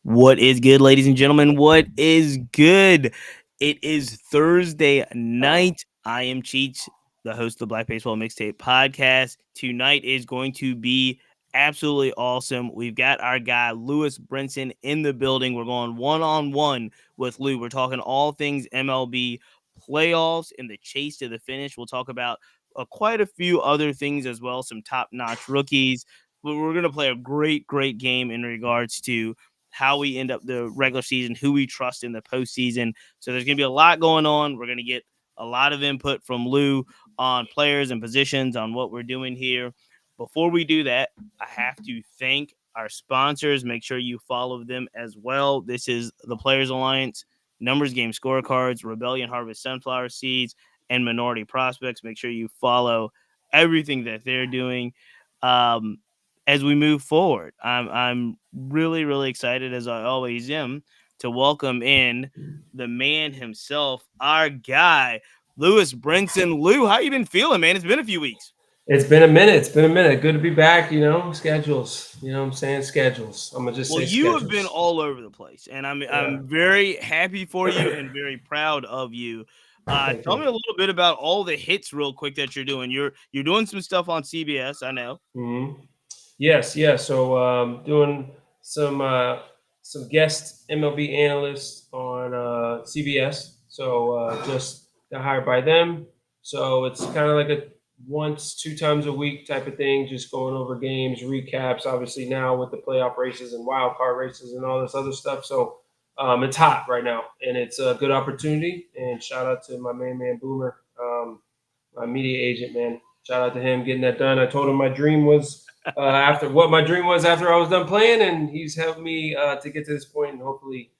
What is good, ladies and gentlemen? What is good? It is Thursday night. I am Cheats, the host of the Black Baseball Mixtape podcast. Tonight is going to be absolutely awesome. We've got our guy Lewis Brinson in the building. We're going one-on-one with Lou. We're talking all things MLB playoffs and the chase to the finish. We'll talk about quite a few other things as well, some top-notch rookies. But we're going to play a great game in regards to how we end up the regular season, who we trust in the postseason. So there's going to be a lot going on. We're going to get a lot of input from Lou on players and positions on what we're doing here. Before we do that, I have to thank our sponsors. Make sure you follow them as well. This is the Players Alliance, Numbers Game Scorecards, Rebellion Harvest Sunflower Seeds, and Minority Prospects. Make sure you follow everything that they're doing. As we move forward, I'm really excited, as I always am, to welcome in the man himself, our guy, Lewis Brinson. Lou, how you been feeling, man? It's been a few weeks. It's been a minute. It's been a minute. Good to be back. Schedules. You know what I'm saying? Schedules. I'm gonna just Well, say you have been schedules. all over the place, and I'm Yeah. I'm very happy for you and very proud of you. Thank Tell you. me a little bit about all the hits, real quick, that you're doing. You're doing some stuff on CBS, I know. hmm Yes, yeah. So doing some guest MLB analysts on CBS. So just got hired by them. So it's kind of like a once, two times a week type of thing, just going over games, recaps. Obviously now with the playoff races and wild card races and all this other stuff. So it's hot right now, and it's a good opportunity. And shout out to my main man Boomer, my media agent, man. Shout out to him getting that done. I told him my dream was after what my dream was after I was done playing, and he's helped me to get to this point, and hopefully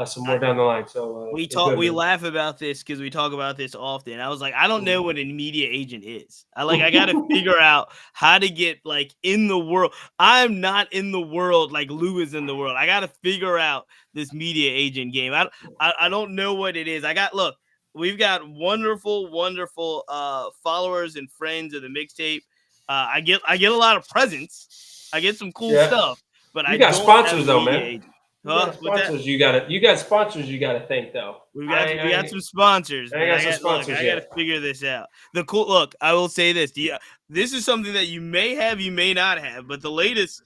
some more down the line. So we're good, We man. laugh about this because we talk about this often. I was like, I don't know what a media agent is. I got to figure out how to get like in the world. I'm not in the world like Lou is in the world. I got to figure out this media agent game. I don't know what it is. Look, we've got wonderful followers and friends of the mixtape. I get a lot of presents. I get some cool Yeah, stuff, but you I got don't have a sponsors though, media man. agent. You got Huh? With that. sponsors. You got sponsors. You got to thank though. We got some sponsors, I ain't but got some sponsors I got to yet. figure this out. I will say this. This is something that you may have, you may not have, but the latest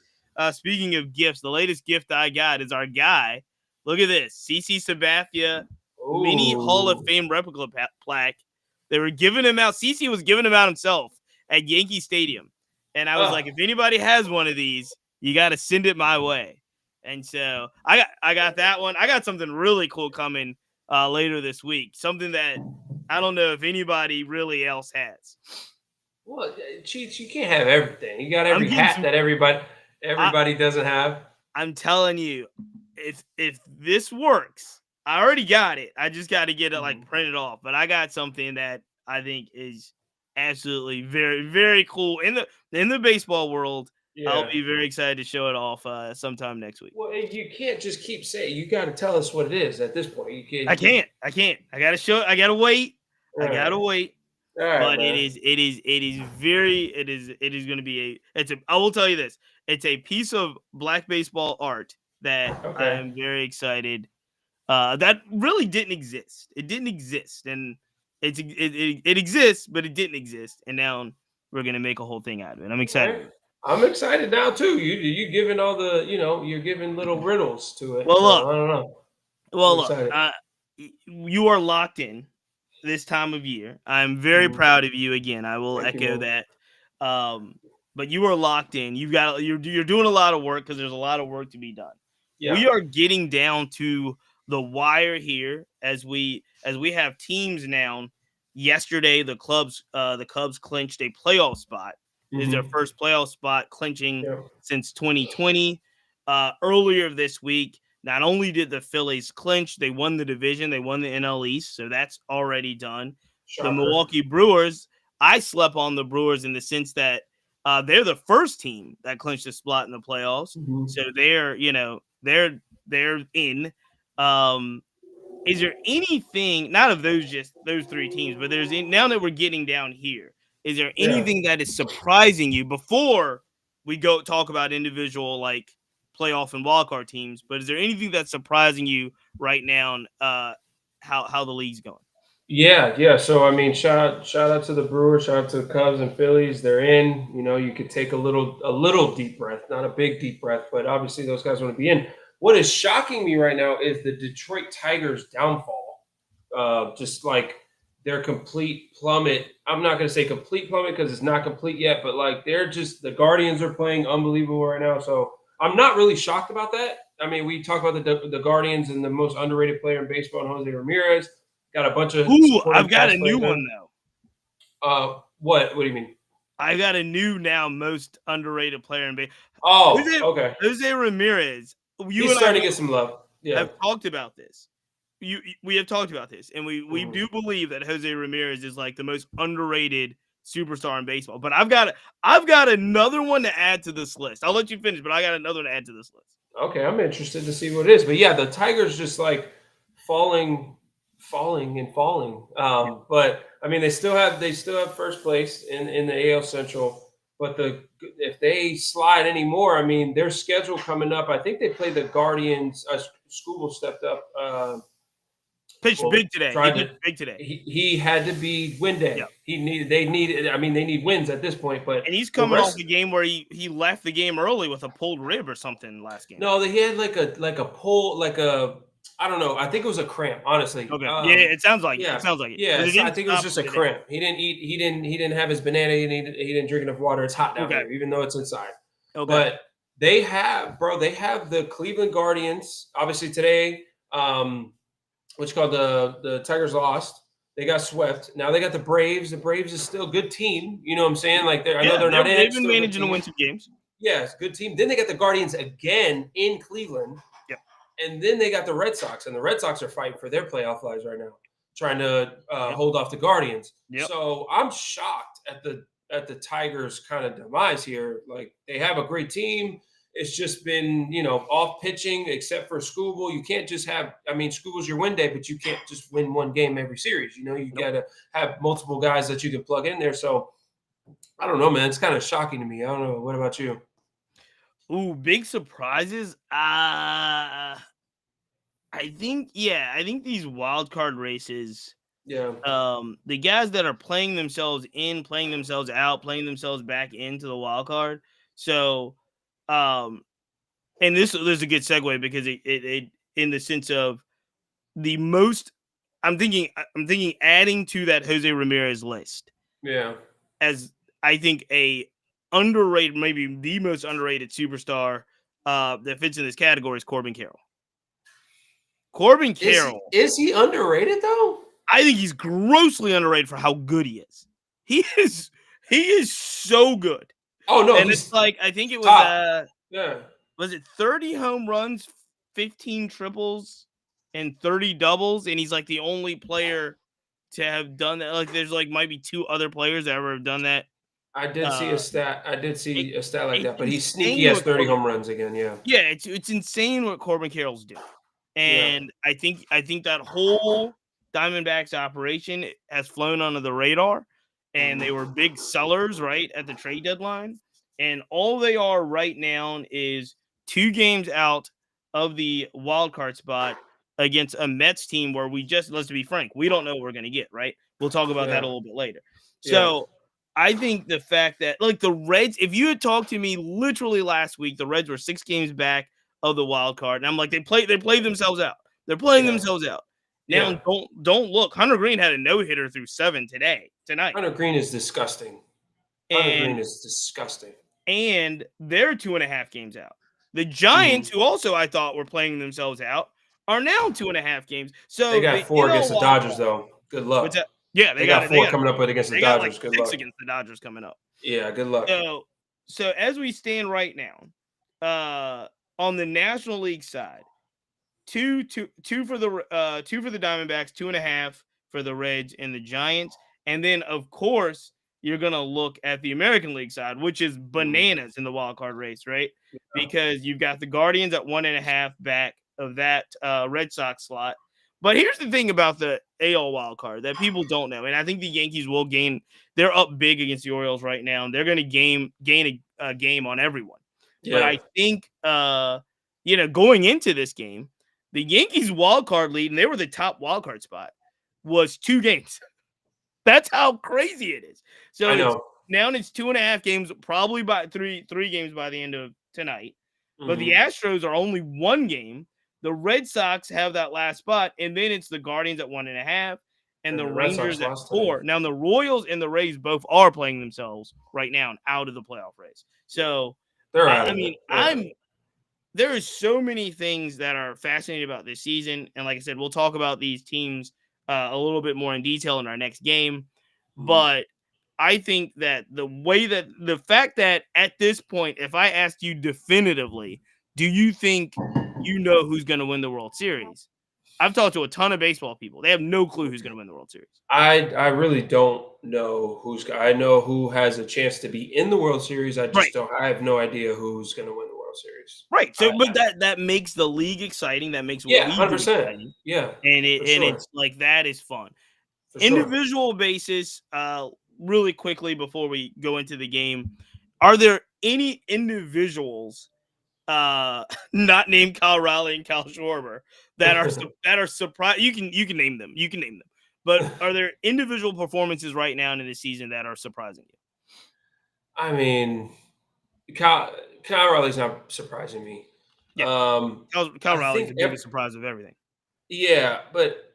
speaking of gifts, the latest gift I got is our guy. Look at this. CC Sabathia mini Hall of Ooh. Fame replica plaque. They were giving him out. CC was giving him out himself at Yankee Stadium. And I was Oh, like, if anybody has one of these, you got to send it my way. And so I got that one. I got something really cool coming later this week. Something that I don't know if anybody really else has. well, Cheats, you can't have everything. You got I'm every getting hat some. that everybody I, everybody doesn't have. I'm telling you, if this works, I already got it. I just got to get it like printed off. But I got something that I think is absolutely very cool in the baseball world. I'll Yeah. be very excited to show it off sometime next week. Well, you can't just keep saying. You got to tell us what it is at this point. You I can't. can't. I can't. I gotta show. I gotta wait. All I right. gotta wait. All right, But man. it is going to be I will tell you this. It's a piece of black baseball art that I Okay. am very excited. That really didn't exist. It didn't exist, and it exists, but it didn't exist, and now we're gonna make a whole thing out of it. I'm All right. excited. I'm excited now too. You giving all the you're giving little riddles to it. Well, So look. I don't know. I'm Well, look. excited. You are locked in this time of year. I'm very Mhm. proud of you again. I will Thank you, echo man. that. But you are locked in. You're doing a lot of work because there's a lot of work to be done. Yeah. We are getting down to the wire here as we have teams now. Yesterday, the Cubs clinched a playoff spot. This is their hmm first playoff spot clinching Yeah. since 2020. Earlier this week, not only did the Phillies clinch, they won the division, they won the NL East, so that's already done. The Shocker. Milwaukee Brewers, I slept on the Brewers in the sense that they're the first team that clinched a spot in the playoffs, hmm so they're in. Um, is there anything, not of those just those three teams, but now that we're getting down here, is there Yeah. anything that is surprising you before we go talk about individual like playoff and wildcard teams. But is there anything that's surprising you right now? How the league's going? Yeah. So I mean, shout out to the Brewers, shout out to the Cubs and Phillies. They're in. You know, you could take a little deep breath, not a big deep breath, but obviously those guys want to be in. What is shocking me right now is the Detroit Tigers' downfall. Just like their complete plummet. I'm not going to say complete plummet because it's not complete yet, but like they're just the Guardians are playing unbelievable right now. So I'm not really shocked about that. I mean, we talk about the Guardians and the most underrated player in baseball, Jose Ramirez. Got a bunch of Ooh, supporting I've got cast a new players one there. though. What do you mean? I got a new now most underrated player in baseball. Oh, okay. Jose Ramirez. You He's and I starting to get some love. Yeah. have talked about this. We have talked about this, and we do believe that Jose Ramirez is like the most underrated superstar in baseball. But I've got another one to add to this list. I'll let you finish, but I got another one to add to this list. Okay, I'm interested to see what it is. But yeah, the Tigers just like falling. But I mean, they still have first place in the AL Central. But if they slide anymore, I mean, their schedule coming up. I think they play the Guardians. Scooble stepped up. Pitched big today. He pitched big today. He had to be win day. Yep. They need wins at this point. But and he's coming off a game where he left the game early with a pulled rib or something last game. No, he had like a pull, I don't know. I think it was a cramp, honestly. Okay. Yeah, it sounds like it. It sounds like it. Yeah, I think it was just a cramp. He didn't eat. He didn't have his banana. He didn't drink enough water. It's hot down there, even though it's inside. Okay. But they have the Cleveland Guardians. Obviously today, which called the Tigers lost. They got swept. Now they got the Braves. The Braves is still a good team. You know what I'm saying? Like I know they're not in. They've been managing to win some games. Yes, good team. Then they got the Guardians again in Cleveland. Yep. And then they got the Red Sox, and the Red Sox are fighting for their playoff lives right now, trying to hold off the Guardians. Yep. So I'm shocked at the Tigers' kind of demise here. Like they have a great team. It's just been, off pitching, except for Scooble. You can't just have, Scooble's your win day, but you can't just win one game every series. You got to have multiple guys that you can plug in there. So I don't know, man. It's kind of shocking to me. I don't know. What about you? Ooh, big surprises. I think these wild card races. Yeah. The guys that are playing themselves in, playing themselves out, playing themselves back into the wild card. So, and this is a good segue because it in the sense of the most. I'm thinking adding to that Jose Ramirez list. Yeah. As I think a underrated, maybe the most underrated superstar that fits in this category is Corbin Carroll. Corbin Carroll. Is he underrated though? I think he's grossly underrated for how good he is. He is so good. Oh no, and it's like I think it was was it 30 home runs, 15 triples, and 30 doubles, and he's like the only player to have done that. Like there's like might be two other players that ever have done that. I did see a stat. I did see a stat like that, but he's sneaky. He has 30 home runs again. Yeah. Yeah, it's insane what Corbin Carroll's doing. And I think that whole Diamondbacks operation has flown under the radar, and they were big sellers right at the trade deadline. And all they are right now is 2 games out of the wild card spot against a Mets team where let's be frank, we don't know what we're going to get, right? We'll talk about that a little bit later. So I think the fact that like the Reds, if you had talked to me literally last week, the Reds were 6 games back of the wild card. And I'm like, they played themselves out. They're playing themselves out. Now, don't look. Hunter Green had a no-hitter through 7 tonight. Hunter Green is disgusting. Green is disgusting. And they're 2.5 games out. The Giants, who also I thought were playing themselves out, are now 2.5 games. So they got 4 against the Dodgers, though. Good luck. Yeah, they got 4 coming up against the Dodgers. Good luck. 6 against the Dodgers coming up. Yeah, good luck. So as we stand right now, on the National League side, two for the Diamondbacks, 2.5 for the Reds and the Giants, and then of course you're gonna look at the American League side, which is bananas in the wild card race, right? Yeah. Because you've got the Guardians at 1.5 back of that Red Sox slot. But here's the thing about the AL wild card that people don't know, and I think the Yankees will gain. They're up big against the Orioles right now, and they're going to gain a game on everyone. But Yeah, I think, going into this game, the Yankees wild card lead, and they were the top wild card spot, was 2 games. That's how crazy it is. I So know. it's 2.5 games, probably by three games by the end of tonight. But the Hmm. Astros are only 1 game. The Red Sox have that last spot, and then it's the Guardians at 1.5 and And the the Red Sox Rangers at lost today. 4. Now the Royals and the Rays both are playing themselves right now and out of the playoff race. So They're I, out I of it. mean, there is so many things that are fascinating about this season, and like I said, we'll talk about these teams a little bit more in detail in our next game. Mhm. But I think that the fact that at this point, if I asked you definitively, do you think you know who's going to win the World Series? I've talked to a ton of baseball people. They have no clue who's going to win the World Series. I really don't know I know who has a chance to be in the World Series. Right. I have no idea who's going to win the World Series. Right. I, So, but that makes the league exciting. That makes what yeah, we do 100%. exciting, Yeah, for and sure. it's like that is fun. For sure. Individual basis, really quickly before we go into the game, are there any individuals, not named Kyle Riley and Kyle Schwarber, that are surprised? You can name them. You can name them. But are there individual performances right now in the season that are surprising you? I mean, Kyle, Kyle Riley's not surprising me. Yeah, Kyle I Riley's think, the biggest surprise of everything. yeah, but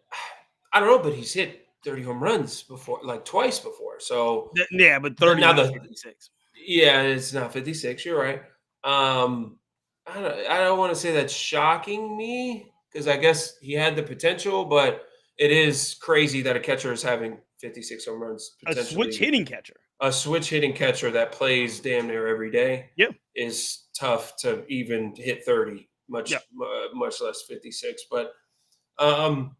I don't know. But he's hit 30 home runs before, like twice before. So Yeah, but 30 is now not 56. yeah, it's not 56. You're right. Um, I don't want to say that's shocking me because I guess he had the potential, but it is crazy that a catcher is having 56 home runs A switch potentially. hitting catcher. A switch hitting catcher that plays damn near every day Yeah, is tough to even hit 30, yeah. much less 56. But um,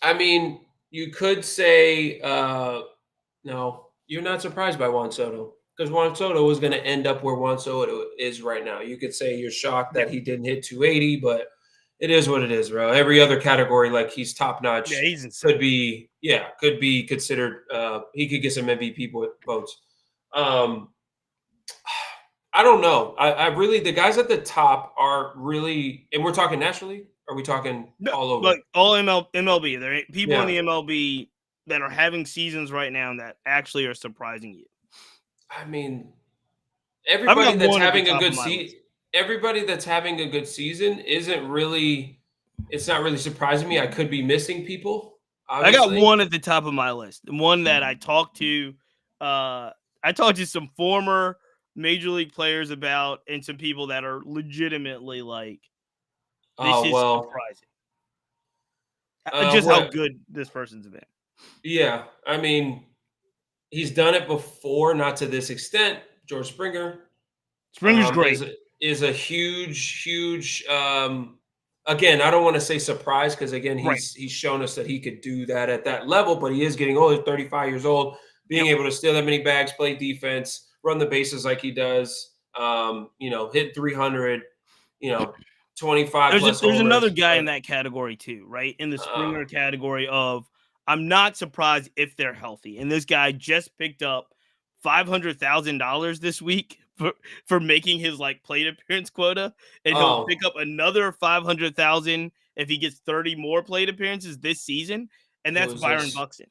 I mean, you could say no, you're not surprised by Juan Soto because Juan Soto was going to end up where Juan Soto is right now. You could say you're shocked Yeah, that he didn't hit 280, but it is what it is, bro. Every other category, like he's top yeah. notch, He's insane. could be considered. He could get some MVP votes. Um, I don't know. I really the guys at the top are really, and we're talking nationally. Are we talking No, all over? like all MLB. There ain't people in Yeah. the MLB that are having seasons right now that actually are surprising you. I mean, I've everybody got that's one at the having a top of good my list. season, everybody that's having a good season isn't really. It's not really surprising me. I could be missing people, I got obviously. one at the top of my list. One that I talked to. Uh, I talked to some former major league players about, and some people that are legitimately like, this Oh is well. surprising. Just how What? good this person's been. Yeah. I mean, he's done it before, not to this extent. George Springer. Springer's great. Is a huge again, I don't want to say surprise because again Right. he's shown us that he could do that at that level, but he is getting older, 35 years old, being Yep. able to steal that many bags, play defense, run the bases like he does, hit 300, you know 25 plus There's another homers, guy in but that category too, right? In the uh, Springer category of I'm not surprised if they're healthy. And this guy just picked up $500,000 this week for making his like plate appearance quota, and he'll oh, pick up another 500,000 if he gets 30 more plate appearances this season, and who that's is Byron this? Buxton.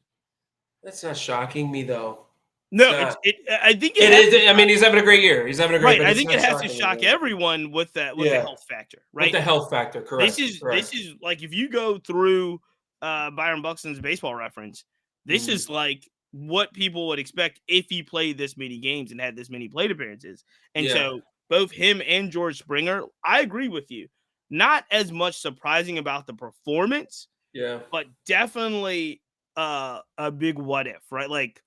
That's not shocking me though. It's No, not. I think it It has to is. I mean, he's having a great year. He's having a great, right. but I it's think not it has to shocking me, shock man. everyone with the Yeah, health factor, with right? the health factor, This correct, is this correct. is like if you go through Byron Buxton's baseball reference, this Mhm. is like what people would expect if he played this many games and had this many plate appearances. And Yeah, so both him and George Springer, I agree with you. Not as much surprising about the performance, yeah. but definitely a big what if, right? Like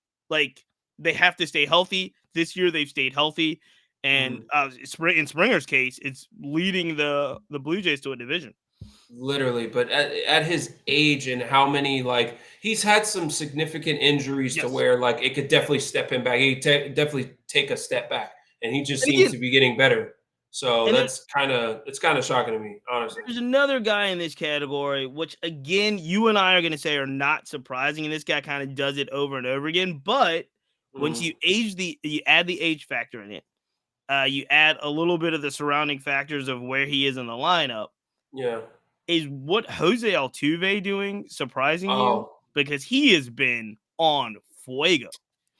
they have to stay healthy. This year they've stayed healthy. And Mhm. In Springer's case, it's leading the Blue Jays to a division. Literally, but at his age and how many like he's had some significant injuries to Yes. where like it could definitely step him back. He definitely take a step back, and he just And seems again, to be getting better. So and that's kind of shocking to me, honestly. there's another guy in this category, which again, you and I are going to say are not surprising, and this guy kind of does it over and over again. But once Mhm. you add the age factor in it, you add a little bit of the surrounding factors of where he is in the lineup. Yeah. Is what Jose Altuve doing surprising you? Oh, Because he has been on fuego.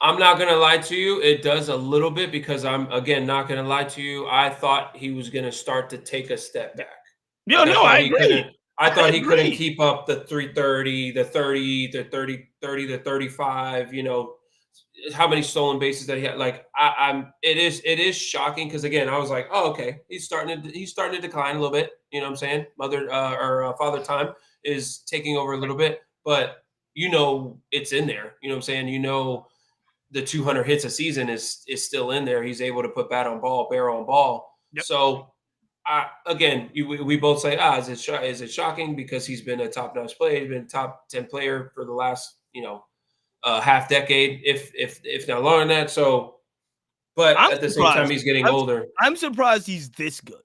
I'm not gonna lie to you. It does a little bit because I'm again not gonna lie to you. I thought he was gonna start to take a step back. No, Like I no, thought I he agree. couldn't. I I thought he couldn't agree. keep up the 330, the 30, the 30, 30 to 35. How many stolen bases that he had. Like I'm. It is shocking because again, I was like, oh, okay, he's starting to decline a little bit. You know what I'm saying? Father time is taking over a little bit, but it's in there. You know what I'm saying? The 200 hits a season is still in there. He's able to put bat on ball, barrel on ball. Yep. So, we both say, is it shocking because he's been a top notch player, he's been a top 10 player for the last half decade, if not longer than that. So, but I'm at the same time, surprised. he's getting I'm older. I'm surprised he's this good.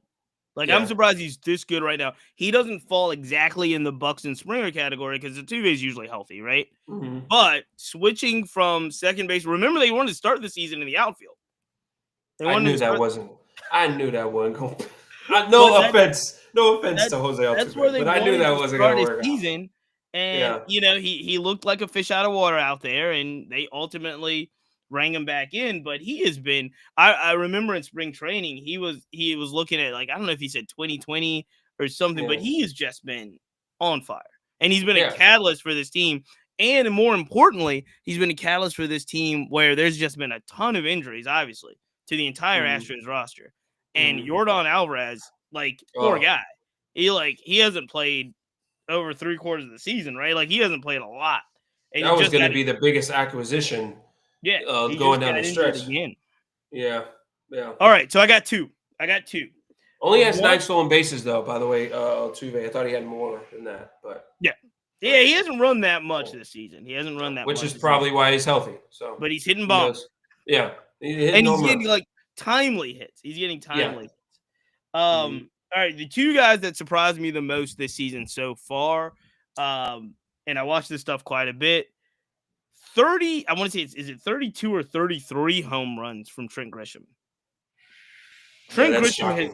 Like, I'm Yeah. surprised he's this good right now. He doesn't fall exactly in the Buxton Springer category because the Altuve is usually healthy, right? Mhm. But switching from second base, remember they wanted to start the season in the outfield. They I wanted knew to that start, wasn't. I knew that wasn't going. but No offense that's to Jose that's where Altuve, they but I knew wanted that to wasn't start gonna his work out. season. And Yeah. he looked like a fish out of water out there, and they ultimately rang him back in. But he has been. I remember in spring training, he was looking at, like, I don't know if he said 2020 or something, but Yeah. he has just been on fire, and he's been a Yeah. catalyst for this team. And more importantly, he's been a catalyst for this team where there's just been a ton of injuries, obviously, to the entire Mhm. Astros roster. And Mhm. Yordan Alvarez, like, poor Oh, guy. He hasn't played over 3/4 of the season, right? Like, he hasn't played a lot, and he that was just going got to it. be the biggest acquisition Yeah, he going just down got the injured stretch. again. Yeah, yeah. All right, so I got two. Only has One, 9 stolen bases though. By the way, Altuve. I thought he had more than that, yeah, but yeah. He hasn't run that much this season. He hasn't run that which much is this season, probably why he's healthy. So but he's hitting who bombs, knows? Yeah, he hitting and he's home getting, runs. like, timely hits. He's getting Yeah. timely hits. Hmm. All right, the two guys that surprised me the most this season so far, and I watched this stuff quite a bit. 30, I want to say, is it 32 or 33 home runs from Trent Grisham? Yeah, Trent that's Grisham has shocking.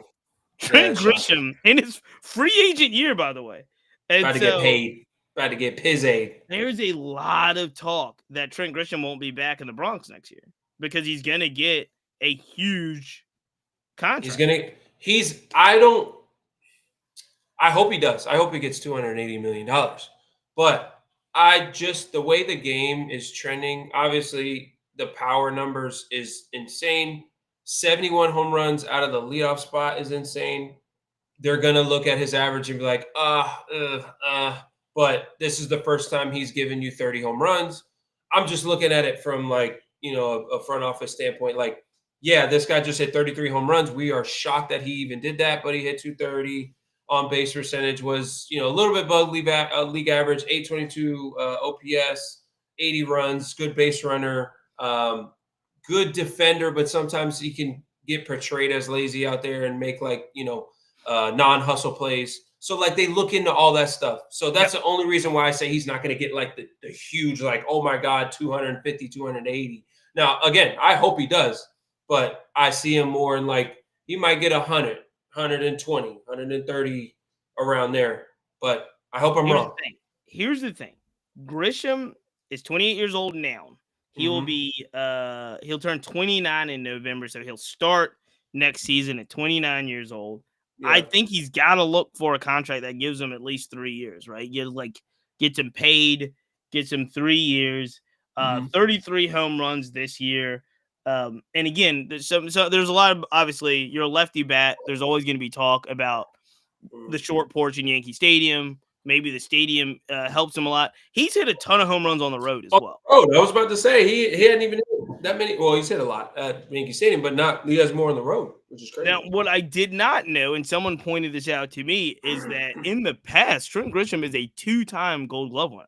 Yeah, Trent that's shocking. Grisham in his free agent year, by the way. And About to get so paid. About to get his aid. there's a lot of talk that Trent Grisham won't be back in the Bronx next year because he's going to get a huge He's contract. gonna. He's. I don't. I hope he does. I hope he gets $280 million. But the way the game is trending, obviously the power numbers is insane. 71 home runs out of the leadoff spot is insane. They're gonna look at his average and be like, but this is the first time he's given you 30 home runs. I'm just looking at it from like, a front office standpoint. Like, yeah, this guy just hit 33 home runs. We are shocked that he even did that, but he hit 230. On base percentage was, a little bit above league average, 822 OPS, 80 runs, good base runner, good defender, but sometimes he can get portrayed as lazy out there and make like, non-hustle plays. So like they look into all that stuff. So Yep. that's the only reason why I say he's not going to get like the huge, like, oh my God, 250, 280. Now, again, I hope he does, but I see him more in like, he might get 100, 120, 130 around there. But I hope I'm Here's the wrong. thing. Here's the thing. Grisham is 28 years old now. Mm-hmm. He'll turn 29 in November, so he'll start next season at 29 years old. I Yeah. think he's got to look for a contract that gives him at least 3 years, right? Gets him paid, gets him 3 years, Mm-hmm. 33 home runs this year. And again, there's a lot of, obviously, you're a lefty bat. There's always going to be talk about the short porch in Yankee Stadium. Maybe the stadium helps him a lot. He's hit a ton of home runs on the road as well. Oh, I was about to say he hadn't even hit that many. Well, he's hit a lot at Yankee Stadium, but not he has more on the road, which is Now, crazy. what I did not know, and someone pointed this out to me, is that in the past, Trent Grisham is a 2-time Gold Glove winner.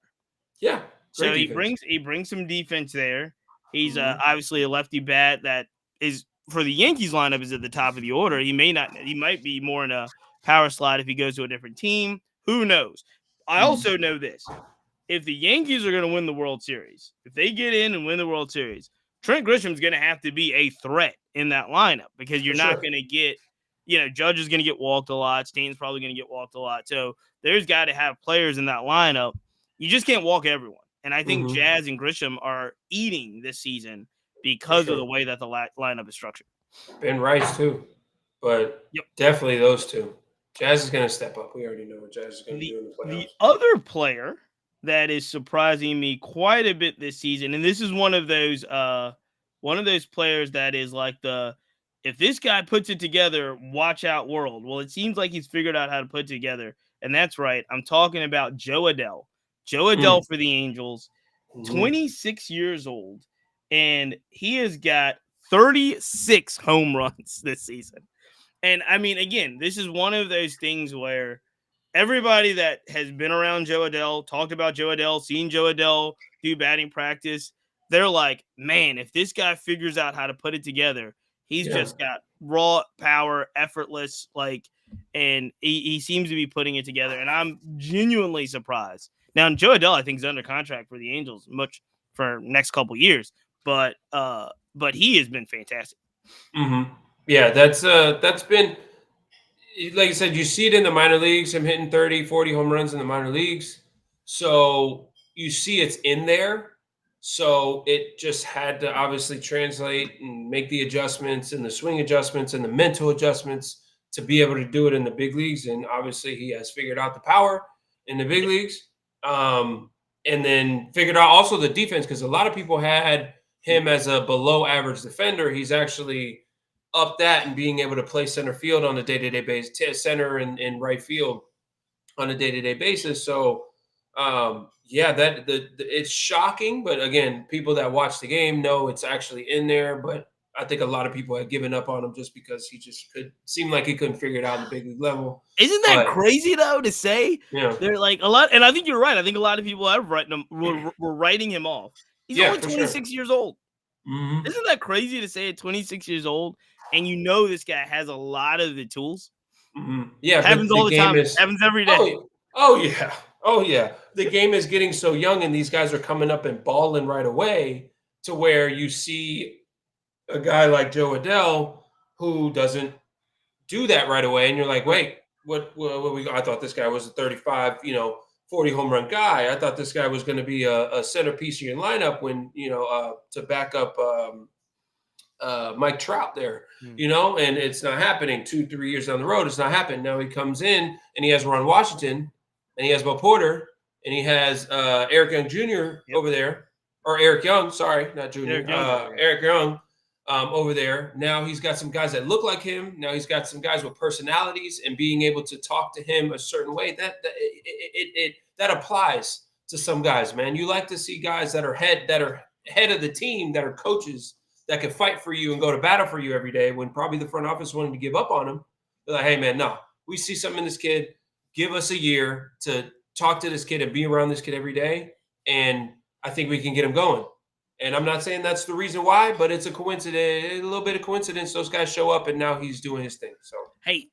Yeah, So great he defense. brings some defense there. He's Mhm. obviously a lefty bat that is, for the Yankees lineup, is at the top of the order. He might be more in a power slot if he goes to a different team. Who knows? I also know this: if the Yankees are going to win the World Series, if they get in and win the World Series, Trent Grisham's going to have to be a threat in that lineup because you're For not sure. going to get, Judge is going to get walked a lot. Stanton's probably going to get walked a lot. So there's got to have players in that lineup. You just can't walk everyone. And I think Mhm. Jazz and Grisham are eating this season For because of the sure. way that the lineup is structured. Ben Rice too, but Yep. definitely those two. Jazz is going to step up. We already know what Jazz is going to The do in the the playoffs. other player that is surprising me quite a bit this season, and this is one of those players that is like the if this guy puts it together, watch out world. Well, it seems like he's figured out how to put it together, and that's right. I'm talking about Joe Adell. Joe Adell Mm. for the Angels, Mhm. 26 years old, and he has got 36 home runs this season. And I mean, again, this is one of those things where everybody that has been around Joe Adell, talked about Joe Adell, seen Joe Adell do batting practice, they're like, man, if this guy figures out how to put it together, he's Yeah. just got raw power, effortless, and he seems to be putting it together. And I'm genuinely surprised. Now, Joe Adell, I think, is under contract for the Angels much for next couple years, but he has been fantastic. Mhm. Yeah, that's been like I said, you see it in the minor leagues, him hitting 30, 40 home runs in the minor leagues. So you see it's in there. So it just had to obviously translate and make the adjustments and the swing adjustments and the mental adjustments to be able to do it in the big leagues. And obviously he has figured out the power in the big leagues. Um, and then figured out also the defense because a lot of people had him as a below average defender. He's actually up that and being able to play center field on a day-to-day basis, center and right field on a day-to-day basis. So yeah, that it's shocking, but again, people that watch the game know it's actually in there. But I think a lot of people had given up on him just because he just could seem like he couldn't figure it out in the big league level. Isn't that But crazy though to say? yeah, They're like a lot, and I think you're right. I think a lot of people have written him were writing him off. He's yeah, only for sure. 26 years old. Hmm. Isn't that crazy to say at 26 years old and you know this guy has a lot of the tools? Hmm. Yeah, but Happens the all the game time. is Happens every day. oh oh yeah, oh yeah. The game is getting so young, and these guys are coming up and balling right away to where you see a guy like Joe Adell who doesn't do that right away, and you're like, Right. wait, what we? I thought this guy was a 35, 40 home run guy. I thought this guy was going to be a centerpiece of your lineup when to back up Mike Trout there, Hmm. and it's not happening. 2, 3 years down the road, it's not happening. Now he comes in and he has Ron Washington, and he has Bo Porter, and he has Eric Young Jr. Yep. over there, or Eric Young, sorry, not Jr. Derek Young's over there. Eric Young over there. Now he's got some guys that look like him. Now he's got some guys with personalities and being able to talk to him a certain way. That applies to some guys, man. You like to see guys that are head of the team, that are coaches that can fight for you and go to battle for you every day when probably the front office wanted to give up on him. They're like, hey, man, no, we see something in this kid. Give us a year to talk to this kid and be around this kid every day. And I think we can get him going. And I'm not saying that's the reason why, but it's a coincidence, a little bit of coincidence. Those guys show up and now he's doing his thing. So, Hey,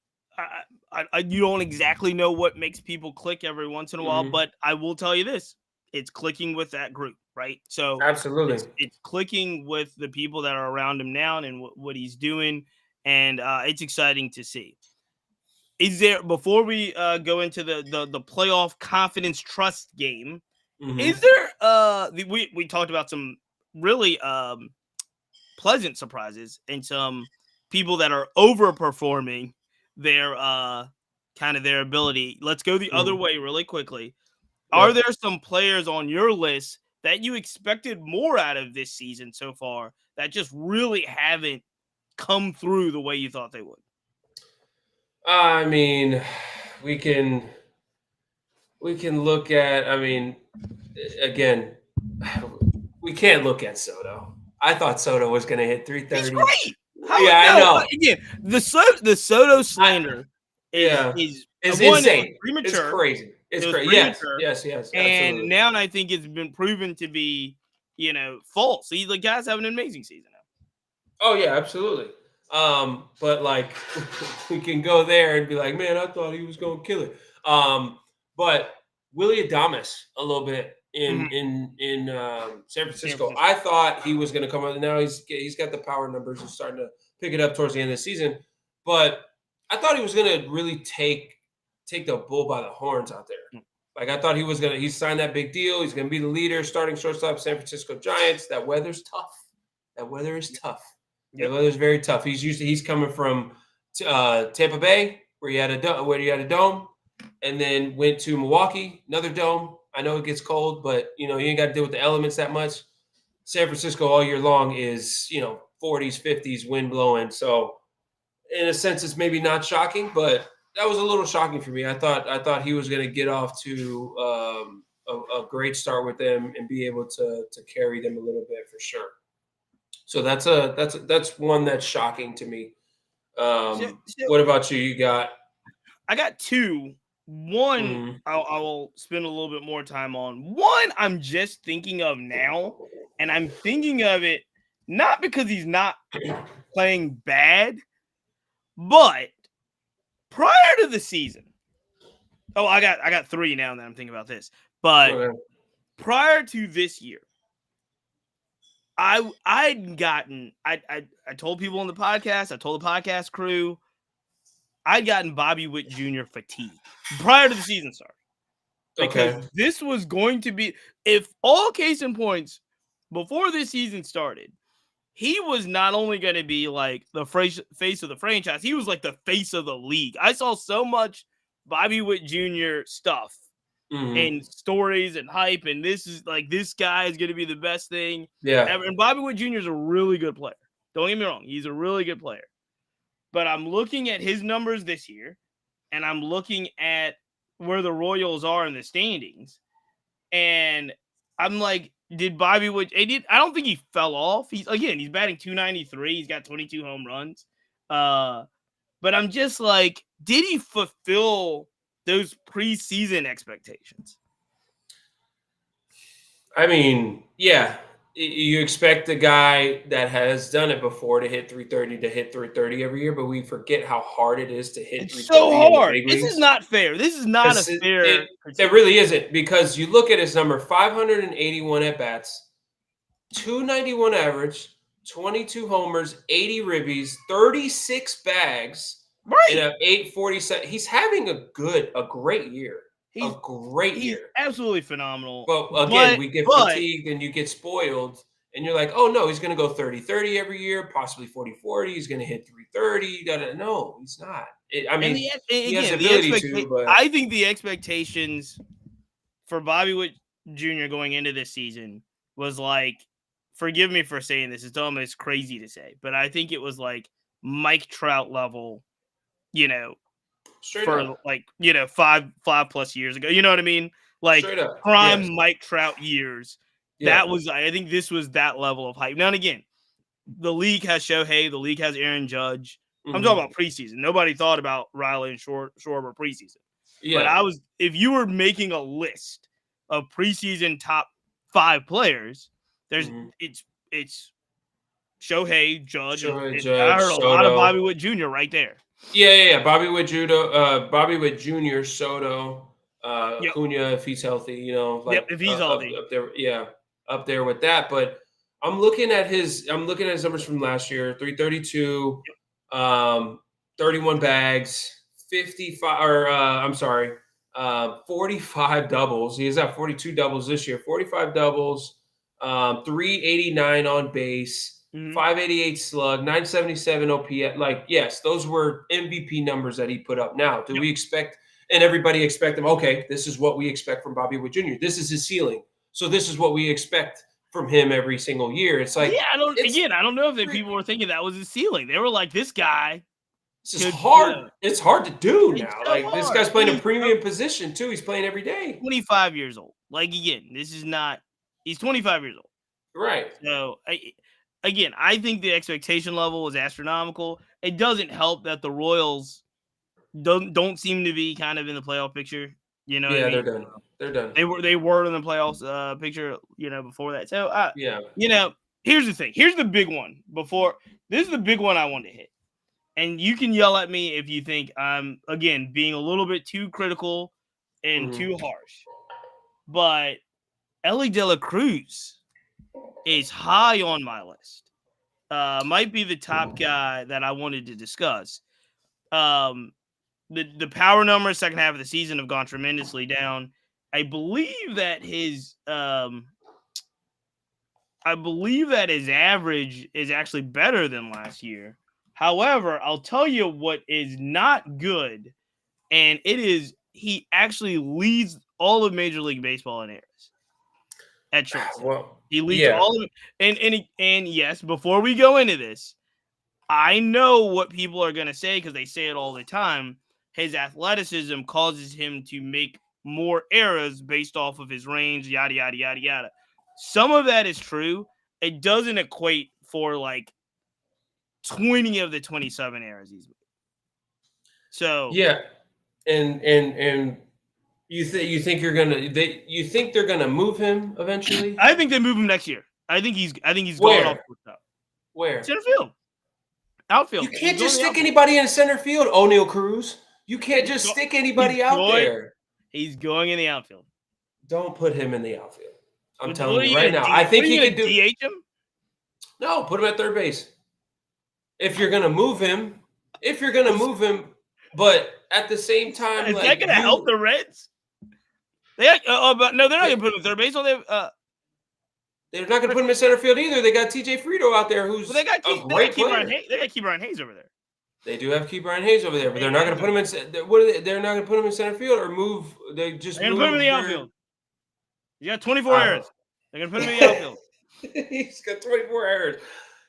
you don't exactly know what makes people click every once in a while, mhm. but I will tell you this: it's clicking with that group, right? So Absolutely. it's clicking with the people that are around him now and what he's doing, and it's exciting to see. Is there before we go into the playoff confidence trust game? Is Hmm. there we talked about some really pleasant surprises and some people that are overperforming their kind of their ability. Let's go the other Hmm. way really quickly. Are Yep. there some players on your list that you expected more out of this season so far that just really haven't come through the way you thought they would? I mean, we can look at. I mean, again, we can't look at Soto. I thought Soto was going to hit He's 330. great. How Yeah, I no, know. again, the Soto I, slander yeah, is it's one, it was insane. It's premature. crazy. It's It was crazy. Yes, premature. yes, yes, And absolutely. now I think it's been proven to be, false. The guy's having an amazing season now. Oh yeah, absolutely. But like we can go there and be like, man, I thought he was going to kill it. But Willie Adames a little bit. in Mhm. San San Francisco. Francisco. I thought he was going to come out. Now he's got the power numbers. He's starting to pick it up towards the end of the season. But I thought he was going to really take the bull by the horns out there. Mm. Like I thought he signed that big deal. He's going to be the leader, starting shortstop, San Francisco Giants. That weather's tough. That weather is Yep. tough. That Yep. weather's very tough. He's coming from Tampa Bay, where you had a dome, and then went to Milwaukee, another dome. I know it gets cold, but you ain't got to deal with the elements that much. San Francisco all year long is 40s, 50s, wind blowing. So in a sense, it's maybe not shocking, but that was a little shocking for me. I thought he was going to get off to a great start with them and be able to carry them a little bit for sure. So that's one that's shocking to me. So, What about you? You got I got two. One, mm, I will spend a little bit more time on. One, I'm just thinking of now, and I'm thinking of it not because he's not playing bad, but prior to the season. Oh, I got three now that I'm thinking about this. But okay. prior to this year, I'd gotten I told people on the podcast, I told the podcast crew, I'd gotten Bobby Witt Jr. fatigue prior to the season start. Because Okay. this was going to be, if all case in points, before this season started, he was not only going to be like the face of the franchise, he was like the face of the league. I saw so much Bobby Witt Jr. stuff Hmm. and stories and hype, and this is like, this guy is going to be the best thing Yeah. ever. And Bobby Witt Jr. is a really good player. Don't get me wrong, he's a really good player. But I'm looking at his numbers this year, and I'm looking at where the Royals are in the standings, and I'm like, did Bobby Wood? I don't think he fell off. He's batting 293. He's got 22 home runs. But I'm just like, did he fulfill those preseason expectations? I mean, yeah. You expect a guy that has done it before to hit 330 to hit 330 every year, but we forget how hard it is to hit It's so 330 in the hard. big This is leagues. not fair. This is not a Because fair it critique. really isn't. Because you look at his number 581 at bats, 291 average, 22 homers, 80 ribbies, 36 bags, and Right. a 847. He's having a great year. A He's great he's year. absolutely phenomenal. But again, But we get but fatigued and you get spoiled, and you're like, oh no, he's going to go 30-30 every year, possibly 40-40. He's going to hit 330. No, he's not. I and mean, the he has the again the ability to, but I think the expectations for Bobby Witt Jr. going into this season was like, forgive me for saying this, it's almost crazy to say, but I think it was like Mike Trout level, you know, straight for up, like, 5+ years ago. You know what I mean? Like straight up. Yes. prime Mike Trout years. Yeah. I think this was that level of hype. Now and again, the league has Shohei, the league has Aaron Judge. I'm talking Hmm. about preseason. Nobody thought about Riley and Schwarber preseason. But Yeah. if you were making a list of preseason top 5 players, there's Hmm. it's Shohei, Judge, and Shohei, I Judge, heard a lot of Bobby Soto. Witt Jr. right there. Yeah. Bobby Wood Jr., Soto, Yep, Acuna if he's healthy. yep. Like If he's healthy, up there. Yeah, up there with that. But I'm looking at his numbers from last year: 332, yep, 31 bags, 55. Or I'm sorry, 45 doubles. He's at 42 doubles this year. 45 doubles, 389 on base. mhm, 588 slug, 977 OPS. Like, yes, those were MVP numbers that he put up. Now, do yep. we expect, and everybody expect him, okay, this is what we expect from Bobby Wood Jr. This is his ceiling. So this is what we expect from him every single year. It's like, Yeah, it's I don't know if people were thinking that was his ceiling. They were like, this guy this is could, hard. It's hard to do it's now. so Like this hard, guy's and playing a he's premium position too. He's playing every day. 25 years old. Like again, this is not. He's 25 years old. Right. So again, I think the expectation level was astronomical. It doesn't help that the Royals don't seem to be kind of in the playoff picture. You know what I Yeah, they're mean? done. They're done. They were in the playoffs picture. Before that. So Yeah. you know, here's the thing. Here's the big one. This is the big one I want to hit. And you can yell at me if you think I'm again being a little bit too critical and Hmm. too harsh. But Ellie De La Cruz is high on my list. Might be the top guy that I wanted to discuss. Um, the power numbers second half of the season have gone tremendously down. I believe that his average is actually better than last year. However, I'll tell you what is not good, and it is he actually leads all of Major League Baseball in errors at shortstop. Well, He leads yeah. all of and yes, before we go into this, I know what people are going to say because they say it all the time. His athleticism causes him to make more errors based off of his range, yada, yada, yada, yada. Some of that is true. It doesn't equate for like 20 of the 27 errors he's made. So, Yeah. And you think you think they're gonna move him eventually? I think they move him next year. I think he's gone off Where? shortstop. Where? Center field. Outfield. You He's can't going just in the stick outfield. anybody in center field, O'Neal Cruz. You can't just stick anybody He's out going- there. He's going in the outfield. Don't put him in the outfield. I'm What telling are you right gonna now. D- I think what are he you could do. gonna DH him? No, put him at third base. If you're gonna move him, but at the same time, Is like that gonna help the Reds? But no, they're not gonna put him at third base. they're not gonna put him in center field either. They got TJ Frito out there, who's They got a great player. They got Key Brian Hayes over there. They do have Key Brian Hayes over there, but they're not going to put him in. What are they? They're not going to put him in center field or move. They just They're move. gonna put him in the outfield. You got 24 errors. They're gonna put him in the outfield. He's got 24 errors.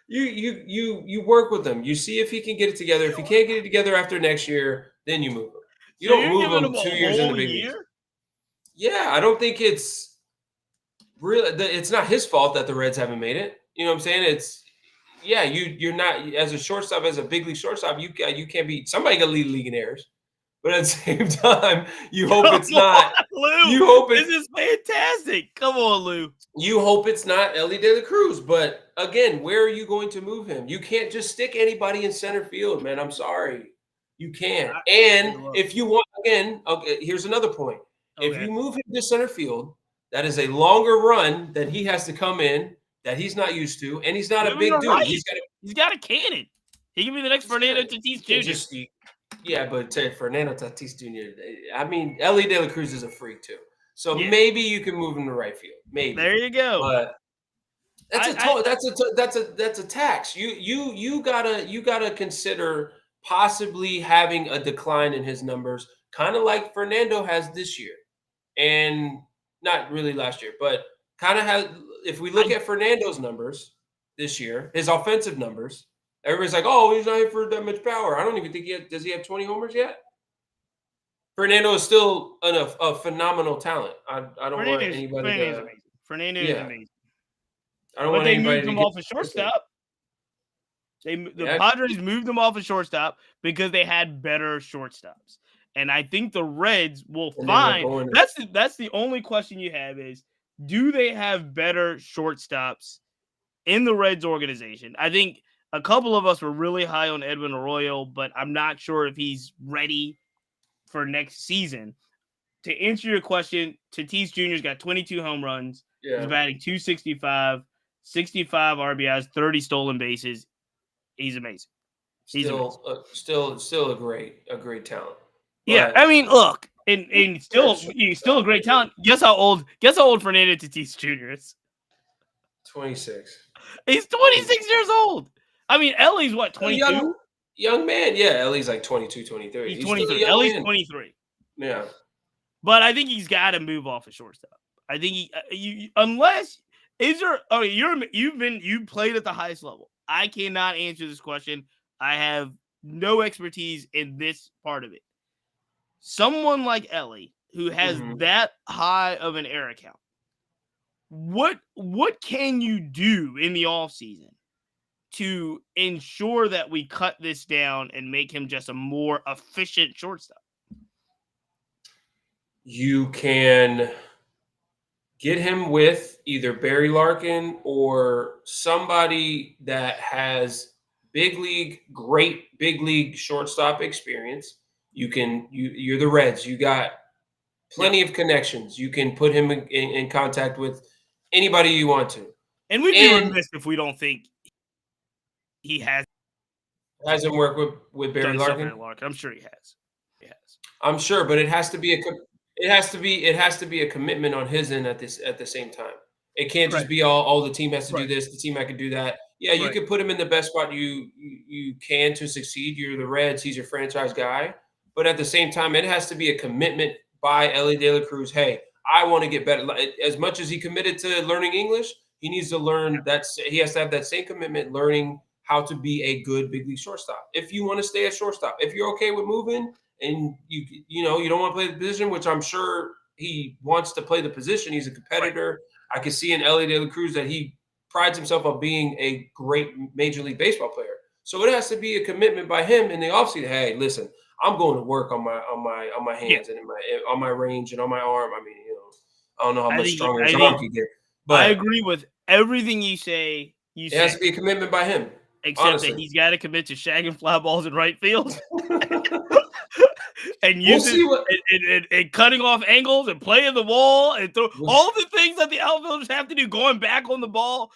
You work with him. You see if he can get it together. If he can't get it together after next year, then you move him. You don't move him 2 years into the big leagues. Yeah, I don't think it's really. It's not his fault that the Reds haven't made it. You know what I'm saying? You're not as a shortstop, as a big league shortstop. You can't be somebody gonna lead the league in errors, but at the same time, you hope it's not. Lou, you hope this is fantastic. Come on, Lou. You hope it's not Ellie De La Cruz, but again, where are you going to move him? You can't just stick anybody in center field, man. I'm sorry, you can't. And if you want, again, okay, here's another point. Okay. If you move him to center field, that is a longer run that he has to come in that he's not used to, and he's not a big dude. Right. He's got a cannon. He can be the next Fernando Tatis Jr. Yeah, but Fernando Tatis Jr. I mean, Ellie De La Cruz is a freak too. So maybe you can move him to right field. Maybe there you go. But that's a tax. You gotta consider possibly having a decline in his numbers, kind of like Fernando has this year, and not really last year, but kind of has. If we look at Fernando's numbers this year, his offensive numbers, everybody's like, "Oh, he's not here for that much power." I don't even think does he have 20 homers yet? Fernando is still a phenomenal talent. I don't want anybody to. Amazing. Fernando is amazing. I don't want anybody to. They moved him off a shortstop. The Padres moved him off a shortstop because they had better shortstops, and I think the Reds will find that's the only question you have is, do they have better shortstops in the Reds organization? I think a couple of us were really high on Edwin Arroyo, but I'm not sure if he's ready for next season. To answer your question, Tatis Jr.'s got 22 home runs. Yeah. He's batting 265, 65 RBIs, 30 stolen bases. He's amazing. Still a great talent. Yeah, I mean, look, and still a great talent. Guess how old Fernando Tatis Jr. is? 26. He's 26 years old. I mean, Ellie's what, 22? Young man. Yeah, Ellie's like 22, 23. He's 23. Ellie's 23. Yeah. But I think he's got to move off a shortstop. I think you've played at the highest level. I cannot answer this question. I have no expertise in this part of it. Someone like Ellie, who has that high of an error count, what can you do in the offseason to ensure that we cut this down and make him just a more efficient shortstop? You can get him with either Barry Larkin or somebody that has great big league shortstop experience. You're the Reds. You got plenty of connections. You can put him in contact with anybody you want to. And we'd be And remiss if we don't think he has hasn't worked with Barry done something Larkin. at Larkin. I'm sure he has. He has. I'm sure, but it has to be a commitment on his end at the same time. It can't Right. just be all the team has to do Right. this, the team I could do that. Yeah, you Right. could put him in the best spot you can to succeed. You're the Reds, he's your franchise guy. But at the same time, it has to be a commitment by Ellie De La Cruz. Hey, I want to get better. As much as he committed to learning English, he needs to learn that he has to have that same commitment learning how to be a good big league shortstop. If you want to stay at shortstop, if you're okay with moving and you don't want to play the position, which I'm sure he wants to play the position. He's a competitor. Right. I can see in Ellie De La Cruz that he prides himself on being a great Major League Baseball player. So it has to be a commitment by him in the offseason. Hey, listen, I'm going to work on my hands and on my range and on my arm. I mean, I don't know how much stronger his arm can get. But I agree with everything you say. It has to be a commitment by him. Except honestly. that he's got to commit to shagging fly balls in right field. And and cutting off angles and playing the wall and all the things that the outfielders have to do, going back on the ball,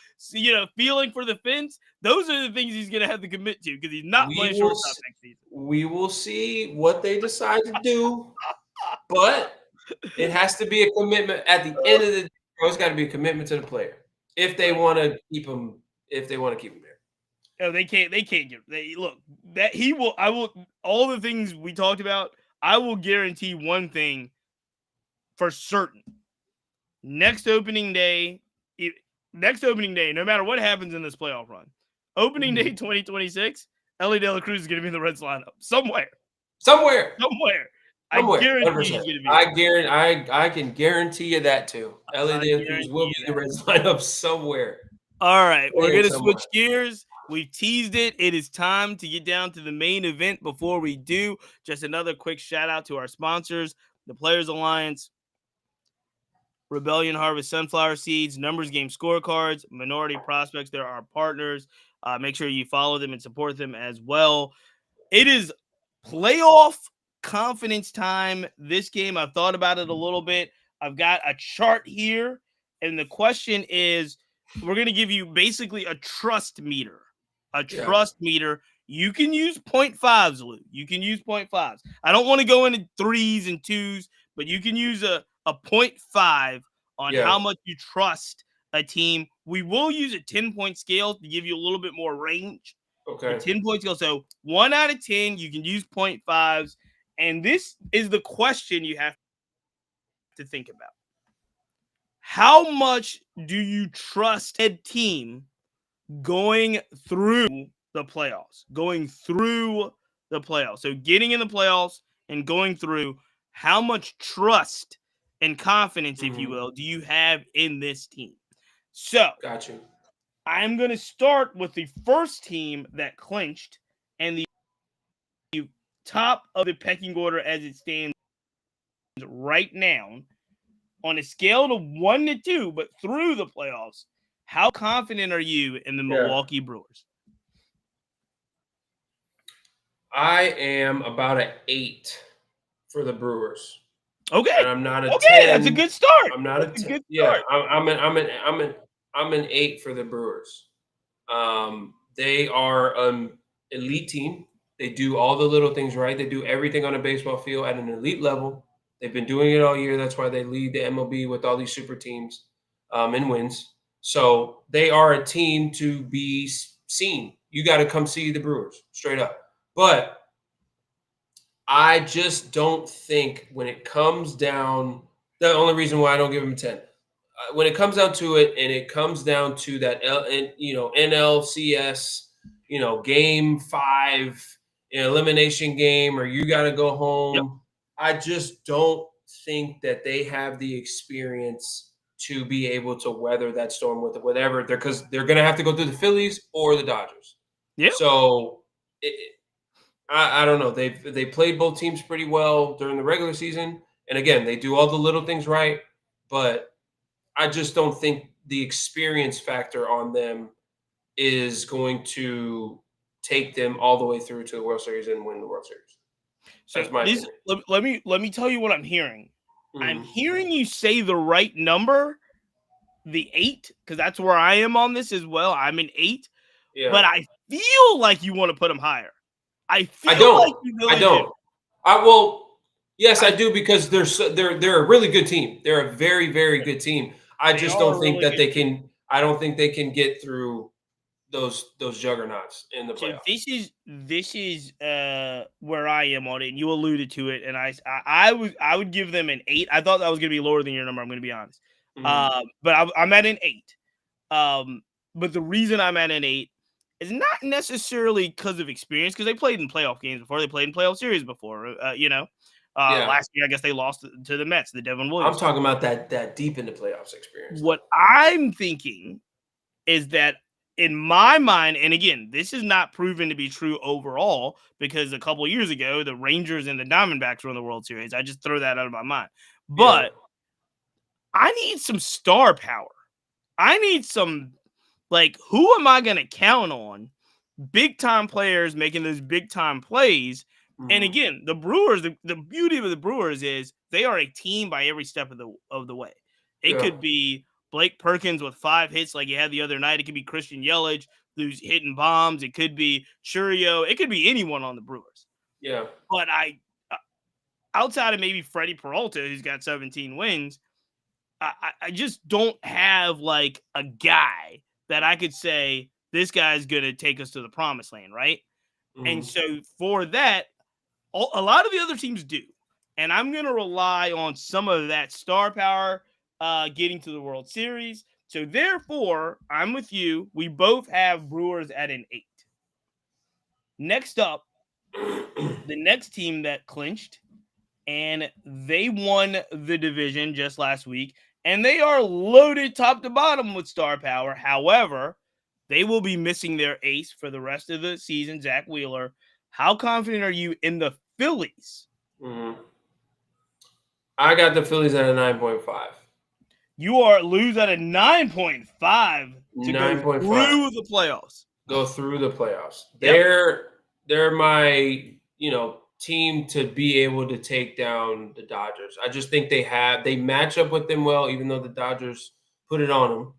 feeling for the fence. Those are the things he's going to have to commit to because he's not playing shortstop next season. We will see what they decide to do, but it has to be a commitment at the end of the day. It's got to be a commitment to the player if they want to keep him. If they want to keep him there. No, they can't. They can't get. Look, that he will. I will. All the things we talked about. I will guarantee one thing for certain. Next opening day, no matter what happens in this playoff run, opening day 2026, Ellie De La Cruz is going to be in the Reds lineup somewhere. I guarantee he's going to be. I can guarantee you that too. Ellie De La Cruz will be in the Reds lineup somewhere. All right, we're going to switch gears. We've teased it. It is time to get down to the main event. Before we do, just another quick shout out to our sponsors, the Players Alliance, Rebellion Harvest Sunflower Seeds, Numbers Game Scorecards, Minority Prospects. They're our partners. Make sure you follow them and support them as well. It is playoff confidence time. This game, I've thought about it a little bit. I've got a chart here, and the question is, we're going to give you basically a trust meter. Meter. You can use 0.5s, Lou. You can use 0.5s. I don't want to go into 3s and 2s, but you can use a 0.5 on how much you trust a team. We will use a 10-point scale to give you a little bit more range. Okay. A 10-point scale. So 1 out of 10, you can use 0.5s. And this is the question you have to think about. How much do you trust a team going through the playoffs? So getting in the playoffs and going through, how much trust and confidence, if you will, do you have in this team? So, got you. I'm going to start with the first team that clinched and the top of the pecking order as it stands right now. On a scale of 1 to 2, but through the playoffs, how confident are you in the Milwaukee Brewers? I am about an 8 for the Brewers. Okay, and I'm not a 10. That's a good start. I'm not a 10. Yeah, I'm an 8 for the Brewers. They are an elite team. They do all the little things right. They do everything on a baseball field at an elite level. They've been doing it all year. That's why they lead the MLB with all these super teams and wins. So they are a team to be seen. You got to come see the Brewers, straight up. But I just don't think when it comes down, the only reason why I don't give them a 10, when it comes down to it, and it comes down to that, NLCS, game 5, elimination game, or you got to go home. Yep. I just don't think that they have the experience to be able to weather that storm with whatever, because they're going to have to go through the Phillies or the Dodgers. Yeah. So I don't know. They played both teams pretty well during the regular season. And again, they do all the little things right, but I just don't think the experience factor on them is going to take them all the way through to the World Series and win the World Series. So let me tell you what I'm hearing. I'm Mhm. hearing you say the right number, the 8, because that's where I am on this as well. I'm an 8, Yeah. but I feel like you want to put them higher. I I feel like don't. you I really do. don't. I will. Yes, I I do because they're a really good team. They're a very very good team. I They just are don't a think really that good they team. can. I don't think they can get through those juggernauts in the So playoffs. this is where I am on it, and you alluded to it, and I would give them an 8. I thought that was going to be lower than your number. I'm going to be honest, Mhm. but I'm at an 8. Um, but the reason I'm at an 8 is not necessarily because of experience, because they played in playoff games before, they played in playoff series before. Yeah, Last year I guess they lost to the Mets, the Devin I'm Williams team. talking about that deep into playoffs experience What though. I'm thinking is that in my mind, and again, this is not proven to be true overall because a couple of years ago, the Rangers and the Diamondbacks were in the World Series. I just throw that out of my mind. Yeah. But I need some star power. I need some, like, who am I going to count on? Big time players making those big time plays. And Mhm. again, the Brewers, the beauty of the Brewers is they are a team by every step of the way. It Yeah. could be Blake Perkins with 5 hits like he had the other night. It could be Christian Yelich who's hitting bombs. It could be Churio. It could be anyone on the Brewers. Yeah. But uh, outside of maybe Freddie Peralta, who's got 17 wins, I just don't have like a guy that I could say this guy's gonna take us to the promised land, right? And Mhm. so for that, a lot of the other teams do, and I'm gonna rely on some of that star power getting to the World Series. So therefore, I'm with you. We both have Brewers at an 8. Next up, the next team that clinched and they won the division just last week, and they are loaded top to bottom with star power. However, they will be missing their ace for the rest of the season, Zach Wheeler. How confident are you in the Phillies? Mhm. I got the Phillies at a 9.5. You are lose at a 9.5 to go 9.5. through the playoffs. Go through the playoffs. Yep. They're my, team to be able to take down the Dodgers. I just think they match up with them well, even though the Dodgers put it on them.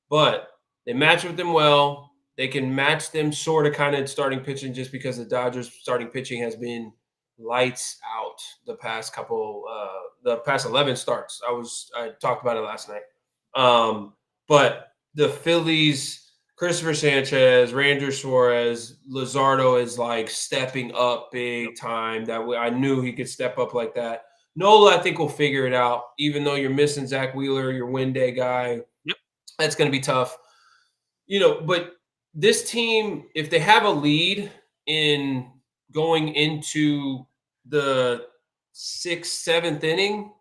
But they match with them well. They can match them sort of kind of starting pitching just because the Dodgers starting pitching has been lights out the past 11 starts. I talked about it last night. But the Phillies, Christopher Sanchez, Ranger Suarez, Luzardo is like stepping up Yep. big time. I knew he could step up like that. Nola, I think, will figure it out. Even though you're missing Zach Wheeler, your win day guy, Yep. that's going to be tough. But this team, if they have a lead in going into the sixth, seventh inning,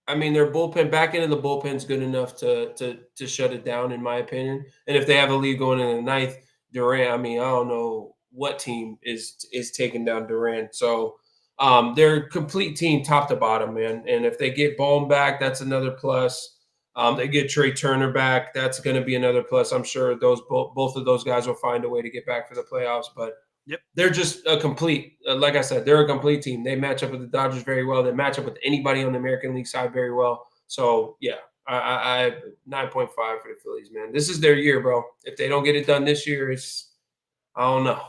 I mean, their bullpen back into the bullpen's good enough to shut it down, in my opinion. And if they have a lead going into the ninth, Durant, I mean, I don't know what team is taking down Durant. So they're a complete team, top to bottom, man. And if they get Bohm back, that's another plus. They get Trey Turner back. That's going to be another plus. I'm sure both of those guys will find a way to get back for the playoffs. But Yep. they're just a complete, like I said, they're a complete team. They match up with the Dodgers very well. They match up with anybody on the American League side very well. So yeah, I 9.5 for the Phillies, man. This is their year, bro. If they don't get it done this year, I don't know.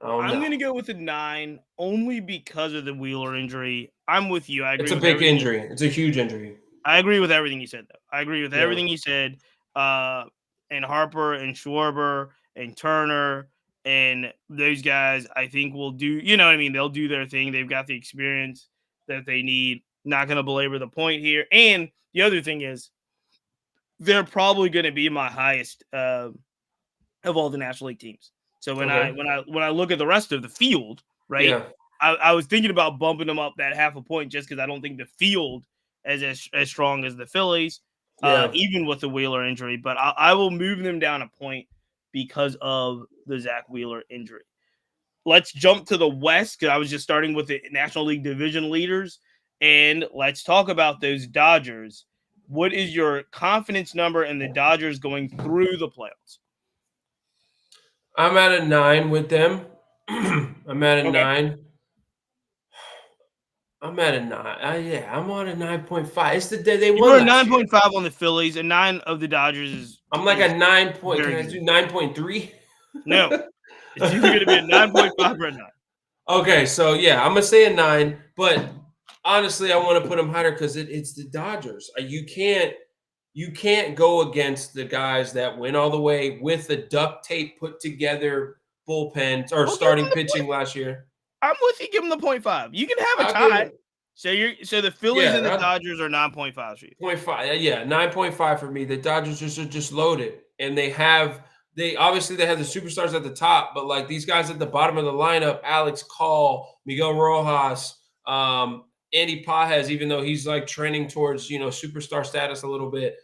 I don't I'm know. going to go with a 9 only because of the Wheeler injury. I'm with you. I It's agree a with big everything. injury. It's a huge injury. I agree with everything you said, though. I agree with Yeah. everything you said. Uh, and Harper and Schwarber and Turner and those guys, I think will do. You know what I mean? They'll do their thing. They've got the experience that they need. Not going to belabor the point here. And the other thing is, they're probably going to be my highest of all the National League teams. So Okay. when I look at the rest of the field, right, Yeah. I was thinking about bumping them up that half a point just because I don't think the field is as strong as the Phillies, Yeah. even with the Wheeler injury. But I will move them down a point because of the Zach Wheeler injury. Let's jump to the West because I was just starting with the National League division leaders, and let's talk about those Dodgers. What is your confidence number in the Dodgers going through the playoffs? I'm at a 9 with them. I'm at a Okay. 9. I'm at a 9. Yeah, I'm on a 9.5. It's the day they You won were a last year. 9.5 on the Phillies, and 9 of the Dodgers I'm like is a 9 point. Can very I good. do 9.3? No, it's either going to be a 9.5 or a 9. Okay, so yeah, I'm gonna say a 9, but honestly, I want to put them higher because it's the Dodgers. You can't go against the guys that went all the way with the duct tape put together bullpen or Well, give starting them the point. pitching last year. I'm with you. Give them the 0.5. You can have a I'll give tie. it. So the Phillies and the Yeah, Dodgers are 9.5 for you. 0.5. Yeah, 9.5 for me. The Dodgers just loaded, and they obviously they have the superstars at the top, but like these guys at the bottom of the lineup, Alex Call, Miguel Rojas, Andy Pajes, even though he's like trending towards superstar status a little bit.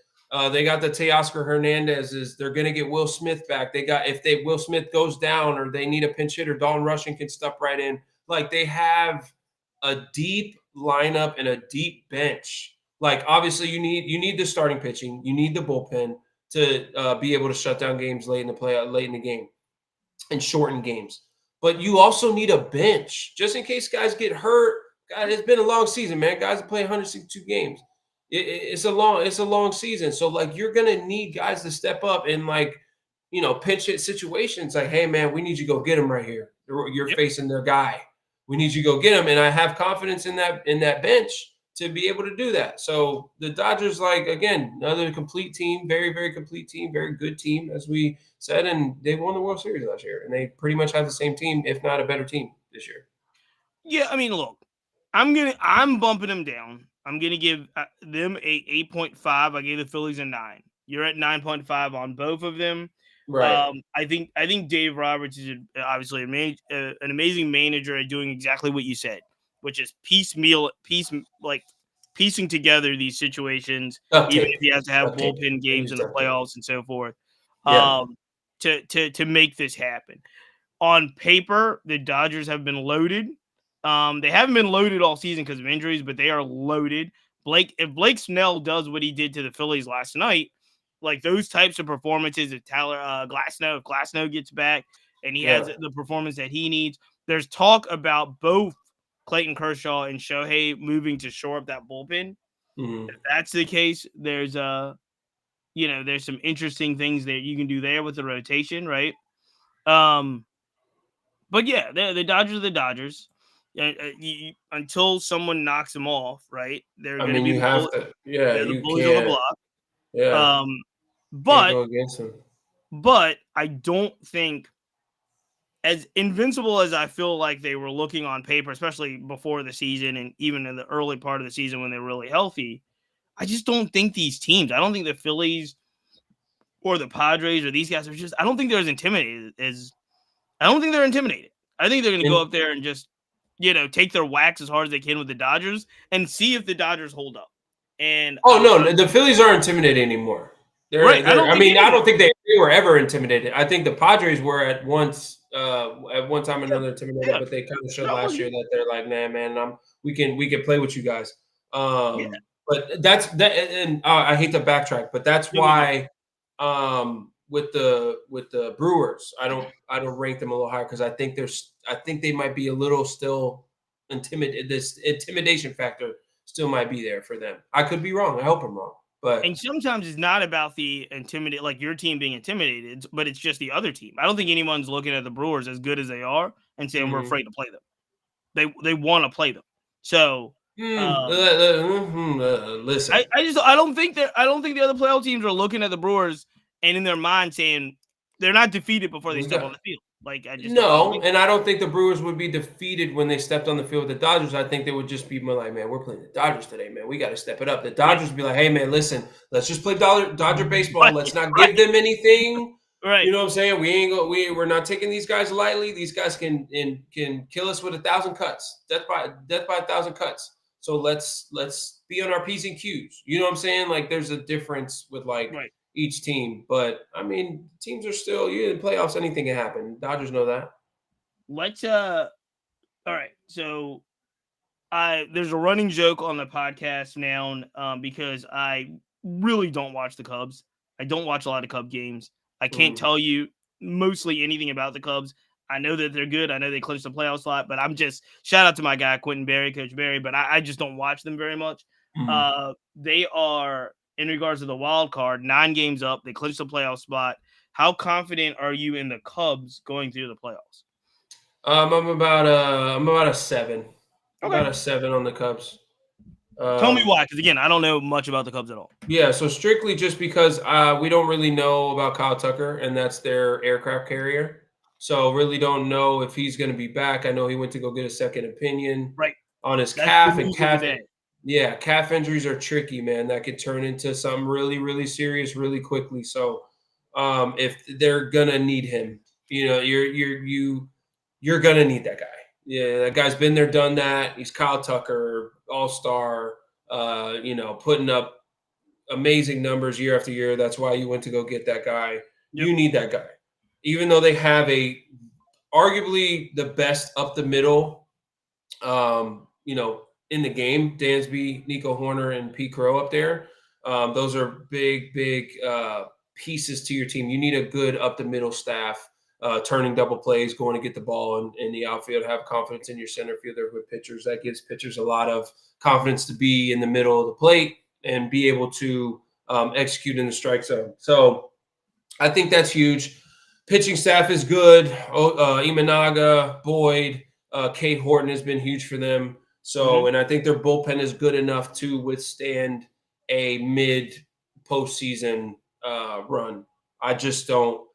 They got the Teoscar Hernandez's. They're gonna get Will Smith back. They got if they Will Smith goes down or they need a pinch hitter, Dalton Rushing can step right in. Like they have a deep lineup and a deep bench. Like obviously you need the starting pitching, you need the bullpen to be able to shut down games late in the game and shorten games. But you also need a bench just in case guys get hurt. God, it's been a long season, man. Guys are playing 162 games. It's a long season. So like you're gonna need guys to step up and like pinch hit situations. Like, hey man, we need you to go get him right here. You're Yep. facing their guy. We need you to go get him. And I have confidence in that bench to be able to do that. So the Dodgers, like again, another complete team, very, very complete team, very good team, as we said, and they won the World Series last year. And they pretty much have the same team, if not a better team this year. Yeah, I mean, look, I'm bumping them down. I'm gonna give them a 8.5. I gave the Phillies a 9. You're at 9.5 on both of them. Right. I think Dave Roberts is obviously an amazing manager at doing exactly what you said, which is piecing together these situations, Duct even tape. if he has to have Duct tape. bullpen They games use in the duct tape. playoffs and so forth, Yeah. um, to make this happen. On paper, the Dodgers have been loaded. They haven't been loaded all season because of injuries, but they are loaded. If Blake Snell does what he did to the Phillies last night, like those types of performances, if Glasnow gets back and he has Yeah. the performance that he needs, there's talk about both Clayton Kershaw and Shohei moving to shore up that bullpen. Mhm. If that's the case, there's some interesting things that you can do there with the rotation, right? Um, but yeah, the Dodgers are the Dodgers. Until someone knocks them off, right? They're I going to mean, be you the have to. Yeah, they're the you bullies on the can't. block. Yeah, Um, can't but go against them. but I don't think, as invincible as I feel like they were looking on paper, especially before the season and even in the early part of the season when they were really healthy. I just don't think these teams. I don't think the Phillies or the Padres or these guys are just. I don't think they're as intimidated as. I don't think they're intimidated. I think they're going to go And up there and just, take their whacks as hard as they can with the Dodgers and see if the Dodgers hold up. And oh no, the Phillies aren't intimidated anymore. right, I They're. don't I think mean, I anyone. don't think they were ever intimidated. I think the Padres were at one time or Yeah, another intimidated, yeah, but they kind of showed no, last year that they're like, nah, man, we can play with you guys. yeah. But that's that, and I hate to backtrack, but that's No, you're why with the Brewers, I don't rank them a little higher because I think they might be a little still intimidated. This intimidation factor still might be there for them. I could be wrong. I hope I'm wrong. But And sometimes it's not about the intimidate, like your team being intimidated, but it's just the other team. I don't think anyone's looking at the Brewers as good as they are and saying we're mhm. afraid to play them. They want to play them. So um, Listen, I don't think the other playoff teams are looking at the Brewers and in their mind saying they're not defeated before they we step on got the field. Like I don't no, think. and I don't think the Brewers would be defeated when they stepped on the field with the Dodgers. I think they would just be more like, man, we're playing the Dodgers today, man. We got to step it up. The Right. Dodgers would be like, hey, man, listen, let's just play Dodger baseball. Right. Let's not give Right. them anything. Right. You know what I'm saying? We ain't go. We're not taking these guys lightly. These guys can kill us with 1,000 cuts. Death by 1,000 cuts. So let's be on our p's and q's. You know what I'm saying? Like there's a difference with like Right. each team, but I mean teams are still you in the playoffs. Anything can happen. Dodgers know that. Let's all right. So I there's a running joke on the podcast now, because I really don't watch the Cubs. I don't watch a lot of Cub games. I can't Mm. tell you mostly anything about the Cubs. I know that they're good. I know they clinched the playoff slot, but I'm just shout out to my guy Quentin Berry, Coach Berry. But I just don't watch them very much. Mhm. They are in regards to the wild card, 9 games up. They clinched the playoff spot. How confident are you in the Cubs going through the playoffs? I'm about a 7. Okay, About a 7 on the Cubs. tell me Um, why, because again, I don't know much about the Cubs at all. yeah, so strictly just because we don't really know about Kyle Tucker, and that's their aircraft carrier. So really don't know if he's going to be back. I know he went to go get a second opinion Right, on his that's the calf, and news of the day. yeah, calf injuries are tricky, man. That could turn into something really, really serious really quickly. So if they're gonna need him, you're gonna need that guy. Yeah, that guy's been there, done that. He's Kyle Tucker, all star. Putting up amazing numbers year after year. That's why you went to go get that guy. Yep. You need that guy, even though they have arguably the best up the middle. In the game, Dansby, Nico Horner, and Pete Crow up there. Those are big, big pieces to your team. You need a good up the middle staff, turning double plays, going to get the ball in the outfield, have confidence in your center fielder with pitchers. That gives pitchers a lot of confidence to be in the middle of the plate and be able to execute in the strike zone. So I think that's huge. Pitching staff is good. Imanaga, Boyd, Kate Horton has been huge for them. Mm-hmm. So, and I think their bullpen is good enough to withstand a mid postseason run. I just don't.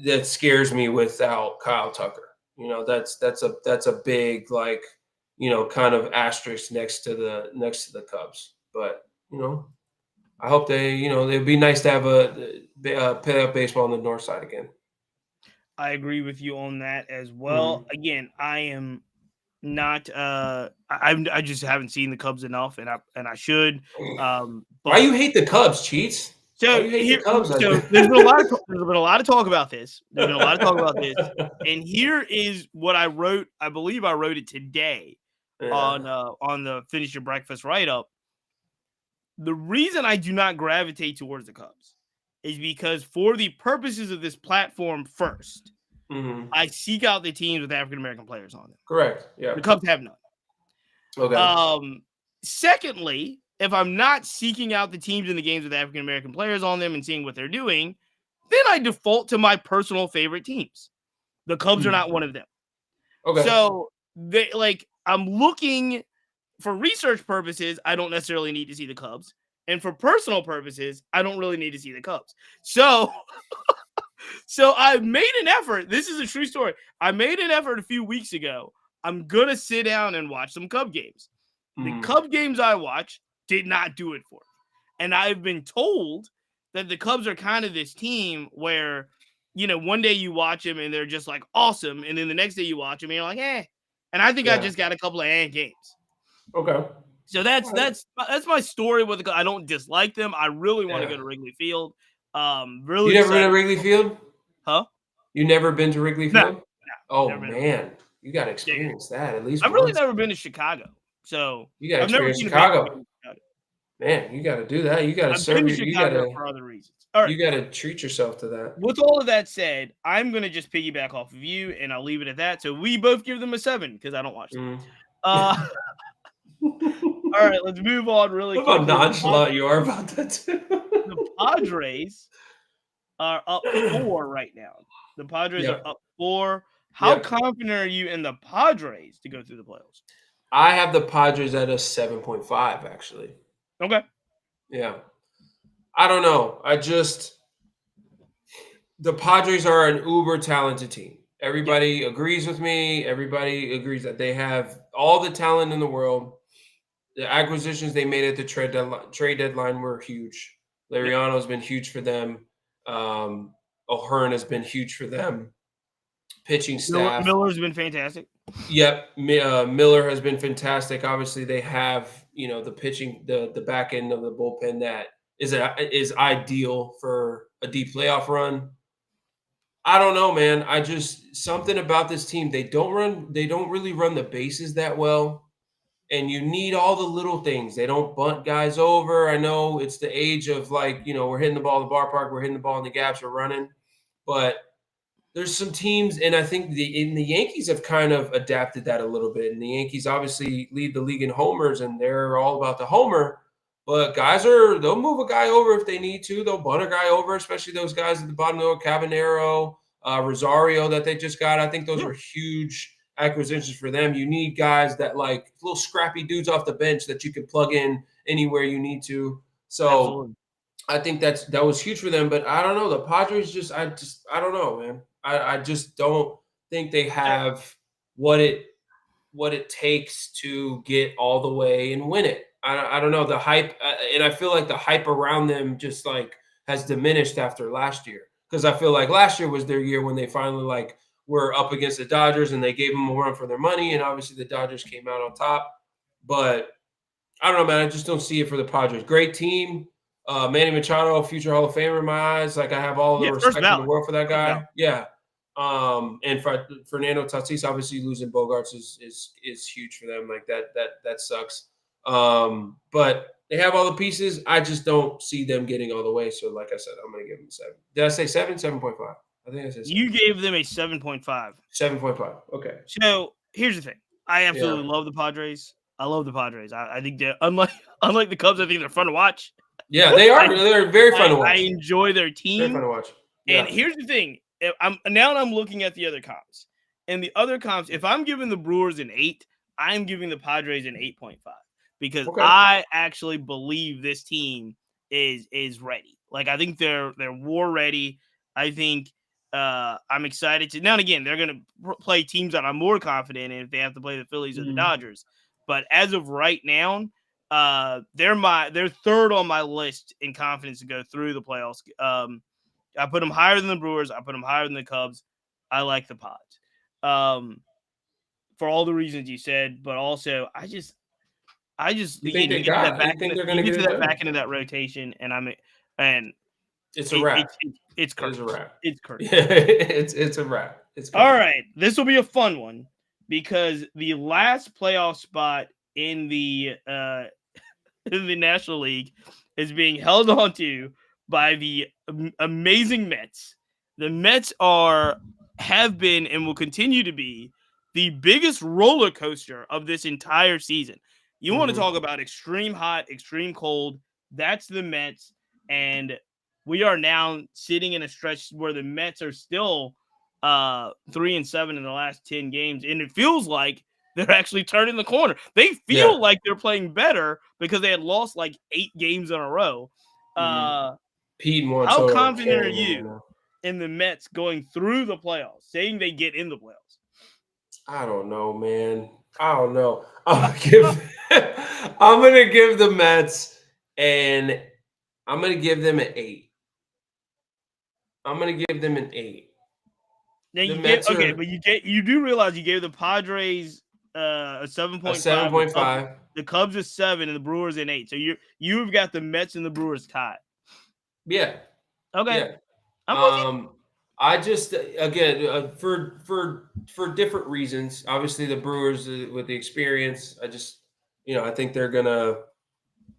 That scares me without Kyle Tucker. That's a big kind of asterisk next to the Cubs. But I hope it'd be nice to have play up baseball on the north side again. I agree with you on that as well. Mhm. Again, I am not. I just haven't seen the Cubs enough, and I should. Why But you hate the Cubs, Cheats? Why so you hate the here, Cubs? so there's been a lot of talk about this. There's been a lot of talk about this, and here is what I wrote. I believe I wrote it today Yeah. on the Finish Your Breakfast write up. The reason I do not gravitate towards the Cubs is because, for the purposes of this platform, first, Mhm. I seek out the teams with African American players on them. Correct. Yeah. The Cubs have none. Okay. Secondly, if I'm not seeking out the teams in the games with African American players on them and seeing what they're doing, then I default to my personal favorite teams. The Cubs are Mhm. not one of them. Okay. So I'm looking for research purposes. I don't necessarily need to see the Cubs, and for personal purposes, I don't really need to see the Cubs. So I made an effort. This is a true story. I made an effort a few weeks ago. I'm going to sit down and watch some Cub games. The Mhm. Cub games I watched did not do it for me. And I've been told that the Cubs are kind of this team where, one day you watch them and they're just like awesome. And then the next day you watch them and you're like, eh. And I think I Yeah. just got a couple of games. Okay. So All right. that's my story with the Cubs. I don't dislike them. I really want to Yeah. go to Wrigley Field. You Really never been to excited. Wrigley Field? Huh? You never been to Wrigley No, Field? Oh never been. man, you got to Yeah, yeah. experience that at least I've really once. never been to Chicago. So You got to I've never experience seen a baseball Chicago. game in Chicago. Man, you got to do that. You got to I've been serve to your. You got Chicago to. for other reasons. All right. You got to treat yourself to that. With all of that said, I'm going to just piggyback off of you, and I'll leave it at that. So we both give them a 7 because I don't watch them. Mm. All right, let's move on really Look how quickly. nonchalant you are about that too. The Padres are up 4 right now. The Padres are Yep. up 4. How Yep. confident are you in the Padres to go through the playoffs? I have the Padres at a 7.5, actually. Okay. Yeah. I don't know. The Padres are an uber talented team. Everybody agrees with me. Everybody agrees that they have all the talent in the world. The acquisitions they made at the trade deadline were huge. Yep. Liriano's been huge for them. O'Hearn has been huge for them. Pitching staff. Miller's been fantastic. Yep, Miller has been fantastic. Obviously, they have the pitching, the back end of the bullpen that is ideal for a deep playoff run. I don't know, man. I just something about this team. They don't really run the bases that well, and you need all the little things. They don't bunt guys over. I know it's the age of we're hitting the ball in the ballpark, we're hitting the ball in the gaps, we're running, but there's some teams, and I think the Yankees have kind of adapted that a little bit. And the Yankees obviously lead the league in homers, and they're all about the homer. But they'll move a guy over if they need to. They'll bunt a guy over, especially those guys at the bottom of the Cabanero, Rosario that they just got. I think those Yeah, were huge acquisitions for them. You need guys that like little scrappy dudes off the bench that you can plug in anywhere you need to. So absolutely. I think that was huge for them, but I don't know. The Padres I don't know, man. I just don't think they So, have what it takes to get all the way and win it. I don't know the hype, and I feel like the hype around them just like has diminished after last year because I feel like last year was their year when they finally like were up against the Dodgers and they gave them a run for their money, and obviously the Dodgers came out on top, but I don't know, man. I just don't see it for the Padres. Great team. Manny Machado, future Hall of Famer in my eyes. Like I have all the yeah, first respect in the ballot. world for that First guy. ballot. Yeah. And Fernando Tatis, obviously losing Bogarts is huge for them. Like that sucks. But they have all the pieces. I just don't see them getting all the way. So, like I said, I'm gonna give them 7. Did I say 7? 7.5. I think I said 7. You gave them a 7.5. 7.5. Okay. So here's the thing. I Yeah. absolutely love the Padres. I love the Padres. I think they're unlike the Cubs. I think they're fun to watch. Yeah, they I are. They're very fun to I watch. enjoy their Very fun team. to watch. And Yeah. here's the thing. I'm looking at the other comps. And the other comps, if I'm giving the Brewers an 8, I'm giving the Padres an 8.5 because Okay. I actually believe this team is ready. Like I think they're war ready. I think I'm excited to now and again they're going to play teams that I'm more confident in if they have to play the Phillies or the Mhm. Dodgers. But as of right now, they're third on my list in confidence to go through the playoffs. I put them higher than the Brewers. I put them higher than the Cubs. I like the Pods for all the reasons you said, but also I just You think again they got it? You think they're you gonna get get to it that done? back end of that rotation, and It's a it, wrap. it's It is a curtains. wrap. It's Yeah, curtains. it's a wrap. It's All curtains. right, this will be a fun one because the last playoff spot in the in the National League is being held on to by the amazing Mets. The Mets have been and will continue to be the biggest roller coaster of this entire season. You want to Mhm. talk about extreme hot, extreme cold? That's the Mets, and we are now sitting in a stretch where the Mets are still 3-7 in the last 10 games, and it feels like they're actually turning the corner. They Yeah. feel like they're playing better because they had lost like 8 games in a row. Mhm. Uh, Pete and Juan how Soto are confident are carrying them right you now. in the Mets going through the playoffs, saying they get in the playoffs? I don't know, man. I don't know. I'm gonna give the Mets and I'm gonna give them an 8. I'm gonna give them an 8. Now The you get Mets okay, are but you do realize you gave the Padres a a 7.5, 7.5. the Cubs a 7, and the Brewers an 8. So you've got the Mets and the Brewers tied. Yeah. Okay, Yeah. I'm with you. Um, I just again for different reasons. Obviously, the Brewers with the experience. I think they're gonna.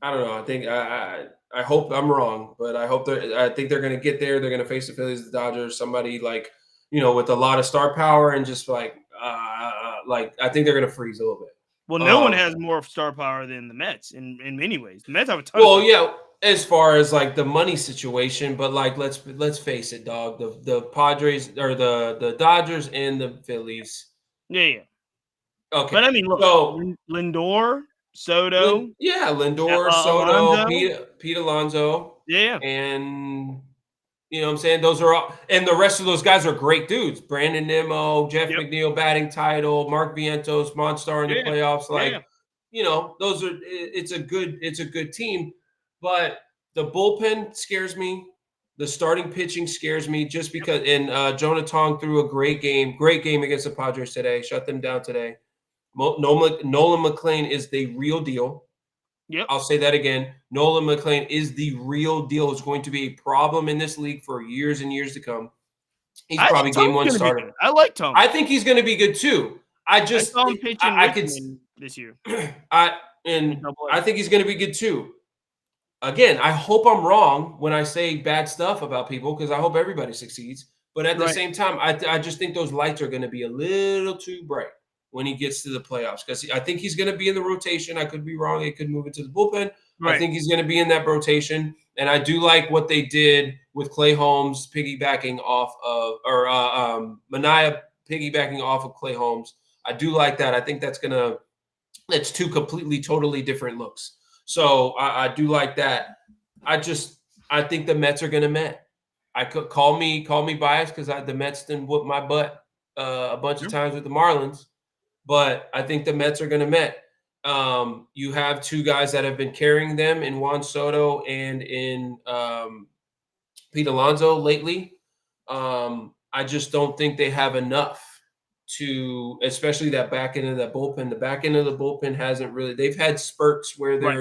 I don't know. I think I hope I'm wrong, but I think they're gonna get there. They're gonna face the Phillies, the Dodgers, somebody like with a lot of star power and just like I think they're gonna freeze a little bit. Well, no one Um, has more star power than the Mets in many ways. The Mets have a ton of Well, star power. yeah, as far as like the money situation, but like let's face it, dog. The Padres or the Dodgers and the Phillies. Yeah, yeah. Okay, But I mean, look, so Lindor, Soto, Lindor, Soto, Alonso. Pete Alonso, Yeah, yeah, and you know what I'm saying? Those are all, and the rest of those guys are great dudes. Brandon Nimmo, Jeff yep, McNeil batting title, Mark Vientos, Monstar in the yeah, playoffs. yeah, yeah. Like, those are it's a good team. But the bullpen scares me. The starting pitching scares me just Yep, because and Jonah Tong threw a great game against the Padres today, shut them down today. Nolan McLean is the real deal. yep. I'll say that again. Nolan McLean is the real deal. Is going to be a problem in this league for years and years to come. He's I probably think game Tony's one going to be starter. good. I like Tony. I think he's going to be good too. I I just saw him pitch in I could Richmond this year I in and Double A. I think he's going to be good too. Again, I hope I'm wrong when I say bad stuff about people because I hope everybody succeeds. But at the Right. same time, I just think those lights are going to be a little too bright when he gets to the playoffs because I think he's going to be in the rotation. I could be wrong. It could move into the bullpen. I Right. think he's going to be in that rotation. And I do like what they did with Clay Holmes piggybacking off of, or Mania piggybacking off of Clay Holmes. I do like that. I think that's two completely, totally different looks. So I do like that. I think the Mets are going to Met. I could call me biased because the Mets didn't whoop my butt a bunch of Sure. times with the Marlins, but I think the Mets are going to Met. You have two guys that have been carrying them in Juan Soto and in Pete Alonso lately. I just don't think they have enough to, especially that back end of that bullpen. The back end of the bullpen hasn't really. They've had spurts where Right.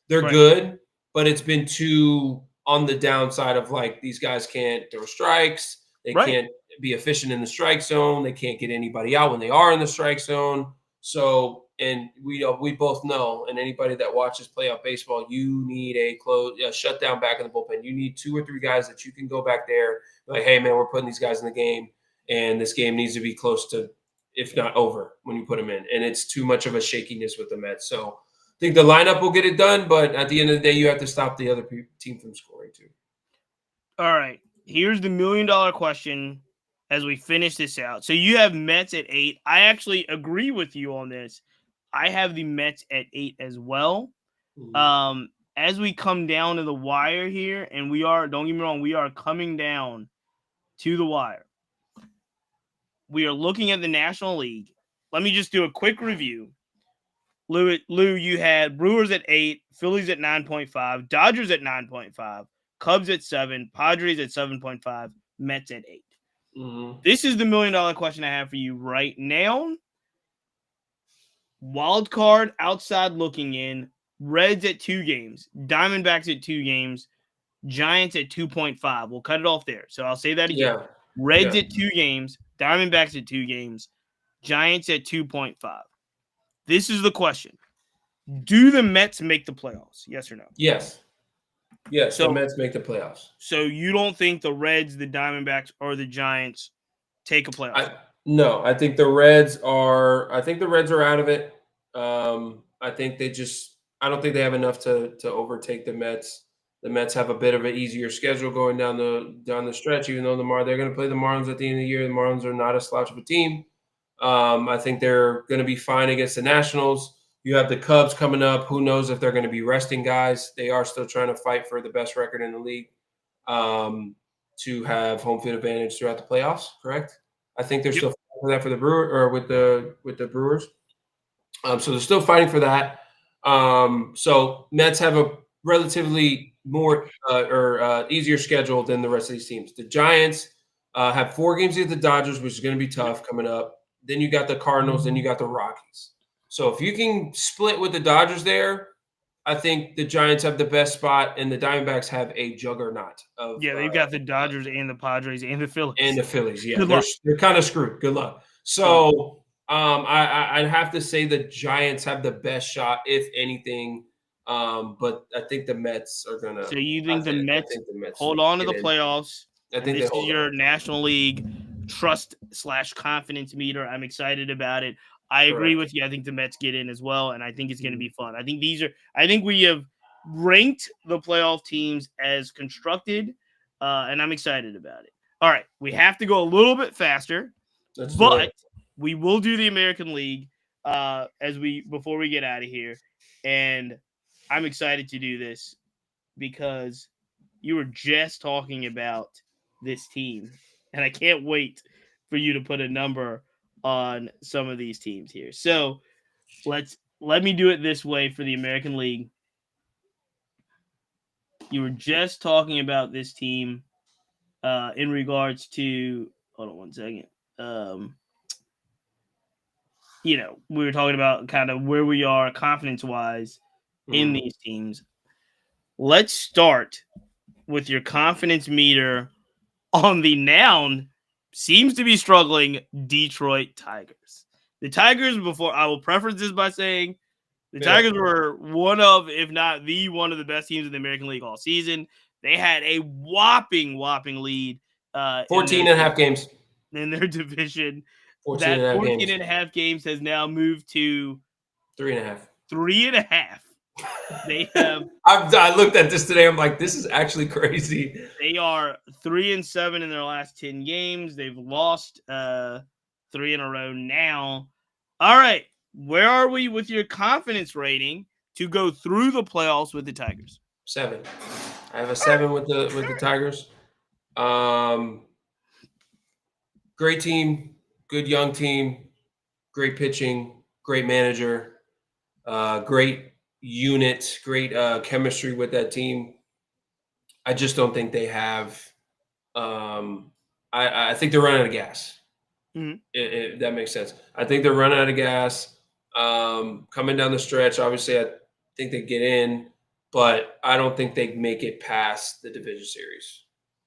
they're Right. good, but it's been too on the downside of like these guys can't throw strikes. They Right. can't be efficient in the strike zone. They can't get anybody out when they are in the strike zone. So, and we both know, and anybody that watches playoff baseball, you need a shutdown back in the bullpen. You need two or three guys that you can go back there, like, hey man, we're putting these guys in the game, and this game needs to be close to, if not over, when you put them in. And it's too much of a shakiness with the Mets. So I think the lineup will get it done, but at the end of the day, you have to stop the other team from scoring too. All right. Here's the $1 million question as we finish this out. So you have Mets at 8. I actually agree with you on this. I have the Mets at 8 as well. Mm-hmm. As we come down to the wire here, and don't get me wrong, we are coming down to the wire. We are looking at the National League. Let me just do a quick review. Lou, you had Brewers at 8, Phillies at 9.5, Dodgers at 9.5, Cubs at 7, Padres at 7.5, Mets at 8. Mm-hmm. This is the $1 million question I have for you right now. Wild card outside looking in, Reds at 2 games, Diamondbacks at 2 games, Giants at 2.5. We'll cut it off there. So I'll say that again. Yeah. Reds Yeah. at 2 games, Diamondbacks at 2 games, Giants at 2.5. This is the question. Do the Mets make the playoffs? Yes or no? Yes. Yes. The So, Mets make the playoffs. so you don't think the Reds, the Diamondbacks, or the Giants take a playoff? No, I think the Reds are. I think the Reds are out of it. I think I don't think they have enough to overtake the Mets. The Mets have a bit of an easier schedule going down the stretch. Even though they're going to play the Marlins at the end of the year. The Marlins are not a slouch of a team. I think they're going to be fine against the Nationals. You have the Cubs coming up. Who knows if they're going to be resting guys? They are still trying to fight for the best record in the league to have home field advantage throughout the playoffs. Correct? I think they're Yep. still fighting for that for the Brewer or with the Brewers. So they're still fighting for that. So Mets have a relatively more easier schedule than the rest of these teams. The Giants have 4 games against the Dodgers, which is going to be tough coming up. Then you got the Cardinals, then you got the Rockies. So if you can split with the Dodgers there, I think the Giants have the best spot, and the Diamondbacks have a juggernaut of They've got the Dodgers and the Padres and the Phillies. and the Phillies. Yeah, Good luck. they're kind of screwed. Good luck. So I'd have to say the Giants have the best shot, if anything. But I think the Mets are gonna. So you think the Mets Mets hold on to the get in. playoffs? I think This they is hold your on. National League trust/confidence meter. I'm excited about it. I agree Correct. with you. I think the Mets get in as well, and I think it's going to be fun. I think we have ranked the playoff teams as constructed, and I'm excited about it. All right, we have to go a little bit faster, but we will do the American League before we get out of here, and I'm excited to do this because you were just talking about this team, and I can't wait for you to put a number on some of these teams here. So let me do it this way for the American League. You were just talking about this team in regards to, hold on one second. We were talking about kind of where we are confidence wise in these teams. Let's start with your confidence meter on the noun seems to be struggling Detroit Tigers. The Tigers, before I will preface this by saying the Tigers were one of, if not the one of the best teams in the American League all season. They had a whopping lead in 14 and a half games. their division. 14 That and a half 14 games. and a half games has now moved to 3.5. 3.5. They have I looked at this today. I'm like, this is actually crazy. they are 3-7 in their last 10 games. They've lost 3 in a row now. All right, where are we with your confidence rating to go through the playoffs with the Tigers? 7. I have a 7 with the Tigers. Great team, good young team, great pitching, great manager, great unit, great chemistry with that team. I just don't think they have. I think they're running out of gas. Mhm. If that makes sense. I think they're running out of gas. Coming down the stretch, obviously, I think they get in, but I don't think they make it past the division series,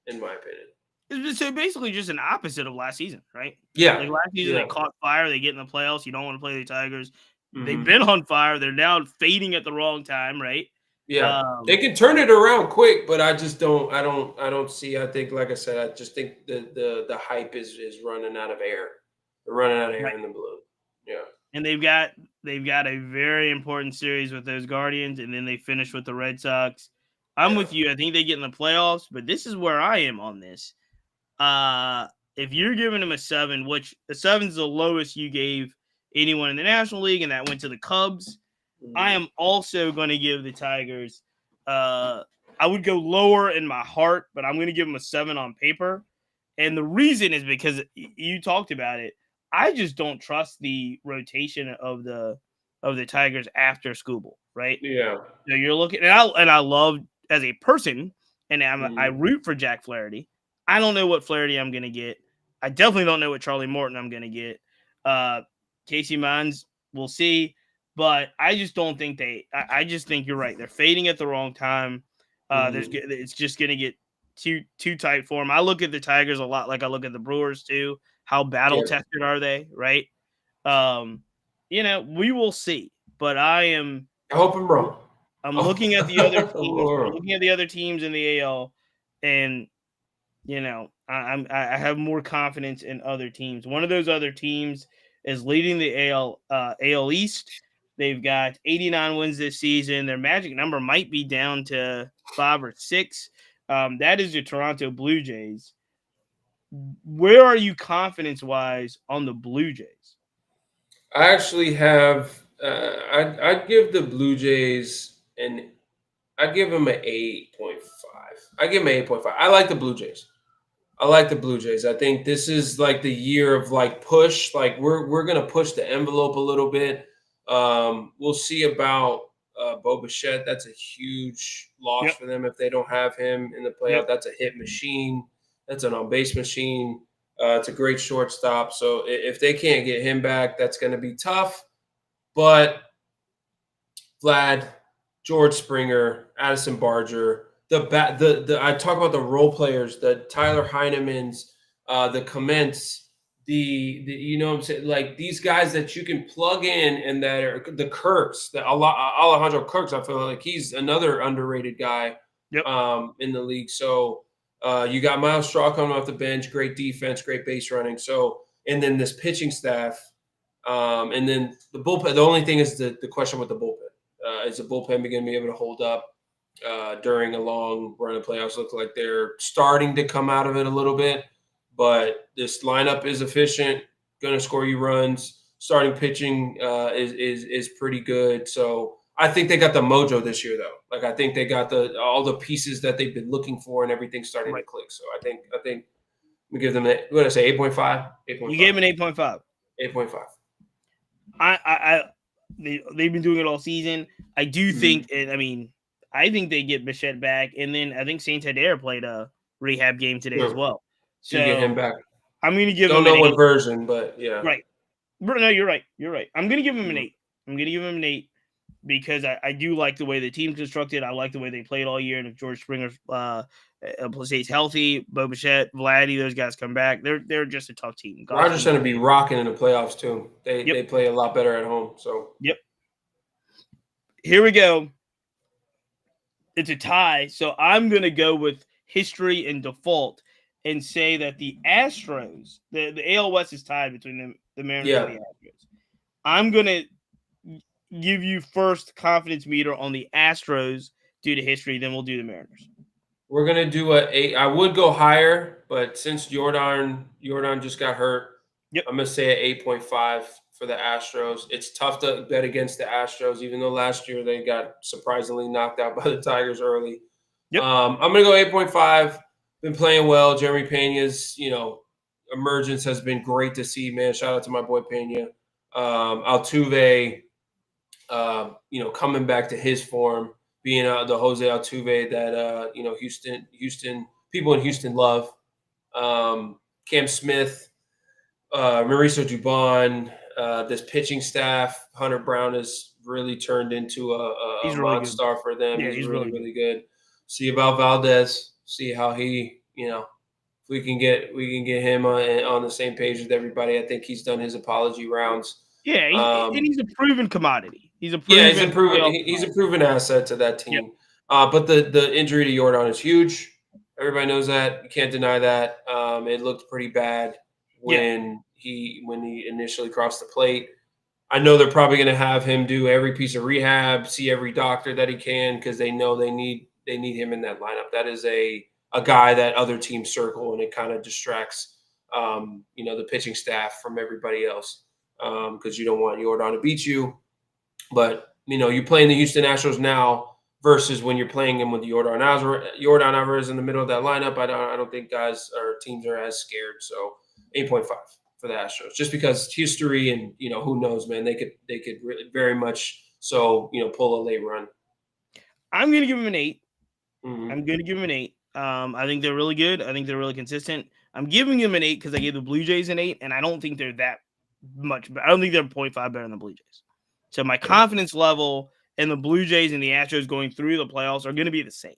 in my opinion. So basically, just an opposite of last season, right? Yeah, Like last season, they yeah, caught fire. They get in the playoffs. You don't want to play the Tigers. They've hmm been on fire. They're now fading at the wrong time, right? yeah. They Um, can turn it around quick, but I just don't. I don't see. I think, like I said, I just think the hype is running out of air. They're running out of air right. in the balloon. Yeah, And they've got a very important series with those Guardians, and then they finish with the Red Sox. I'm yeah. with you. I think they get in the playoffs, but this is where I am on this. Uh, if you're giving them a 7, which a 7 is the lowest you gave anyone in the National League, and that went to the Cubs, I Mhm. am also going to give the Tigers. Uh, I would go lower in my heart, but I'm going to give them a 7 on paper. And the reason is because you talked about it. I just don't trust the rotation of the Tigers after Scooble, right? Yeah. So you're looking, and I love as a person, and I Mhm. root for Jack Flaherty. I don't know what Flaherty I'm going to get. I definitely don't know what Charlie Morton I'm going to get. Casey Mines, we'll see, but I just don't think I just think you're right. They're fading at the wrong time. Mhm. It's just going to get too tight for them. I look at the Tigers a lot like I look at the Brewers too. How battle Yeah. tested are they? Right. Um, we will see. But I hope I'm wrong. I'm looking at the other teams. I'm Oh. looking at the other teams in the AL, and I have more confidence in other teams. One of those other teams is leading the AL East. They've got 89 wins this season. Their magic number might be down to 5 or 6. That is the Toronto Blue Jays. Where are you confidence wise on the Blue Jays? I actually have. I'd give the Blue Jays an. I'd give them an 8.5. I give them an 8.5. I like the Blue Jays. I like the Blue Jays. I think this is like the year of like push. Like we're gonna push the envelope a little bit. We'll see about Bo Bichette. That's a huge loss Yep. for them if they don't have him in the Yep. playoff. That's a hit machine. That's an on base machine. It's a great shortstop. So if they can't get him back, that's going to be tough. But Vlad, George Springer, Addison Barger, the I talk about the role players, the Tyler Heinemans, the Comments, the you know what I'm saying, like these guys that you can plug in and that are the Kirks, the Alejandro Kirks. I feel like he's another underrated guy Yep. in the league. So you got Miles Straw coming off the bench, great defense, great base running. So and then this pitching staff, and then the bullpen. The only thing is the question with the bullpen. Is the bullpen going to be able to hold up during a long run of playoffs? Look like they're starting to come out of it a little bit, but this lineup is efficient, going to score you runs. Starting pitching is pretty good. So I think they got the mojo this year, though. Like I think they got all the pieces that they've been looking for, and everything's starting to Right. click. So I think we give them what did I say 8.5, You gave him an 8.5. 8.5. They've been doing it all season. I do Mm-hmm. think, and I mean, I think they get Bichette back, and then I think Saint Adair played a rehab game today as Sure. well. So you get him So back. I'm going to give Don't him an know what 8. version, but yeah. Right. No, you're right. You're right. I'm going to give him an Mhm. 8. I'm going to give him an 8 because I do like the way the team's constructed. I like the way they played all year. And if George Springer stays healthy, Bo Bichette, Vladdy, those guys come back, they're just a tough team. Rogers Goslin. going to be rocking in the playoffs too. Yep. They play a lot better at home. So Yep. Here we go. It's a tie, so I'm gonna go with history and default. and say that the Astros, the AL West is tied between the Mariners and Yeah, the Astros. I'm gonna give you first confidence meter on the Astros due to history. Then we'll do the Mariners. we're gonna do a 8. I would go higher, but since Jordan just got hurt, Yep. I'm gonna say an 8.5 for the Astros. It's tough to bet against the Astros, even though last year they got surprisingly knocked out by the Tigers early. Yep. I'm gonna go 8.5. Been playing well. Jeremy Pena's, emergence has been great to see. Man, shout out to my boy Pena. Altuve, coming back to his form, being the Jose Altuve that Houston people in Houston love. Cam Smith, Mauricio Dubon, this pitching staff. Hunter Brown has really turned into a He's really good. monster for them. Yeah, He's he's really really good. really good. See about Valdez. See how he, if we can get him on the same page with everybody. I think he's done his apology rounds. Yeah, and he's a proven commodity. He's a Yeah, he's a proven proven playoff he's a commodity. proven asset to that Yep. team. But the injury to Jordan is huge. Everybody knows that. You can't deny that. It looked pretty bad Yeah. when he initially crossed the plate. I know they're probably going to have him do every piece of rehab, see every doctor that he can, because they know they need him in that lineup. That is a guy that other teams circle, and it kind of distracts the pitching staff from everybody else, because you don't want Jordan to beat you. But you're playing the Houston Astros now versus when you're playing him with Jordan Alvarez in the middle of that lineup. I don't think guys or teams are as scared. So 8.5 for the Astros, just because history and who knows, man, they could really, very much pull a late run. I'm gonna give him an 8. Mm-hmm. I'm gonna give him an 8. I think they're really good. I think they're really consistent. I'm giving him an 8 because I gave the Blue Jays an 8, and I don't think they're that much. I don't think they're 0.5 better than the Blue Jays. So my confidence level in the Blue Jays and the Astros going through the playoffs are going to be the same.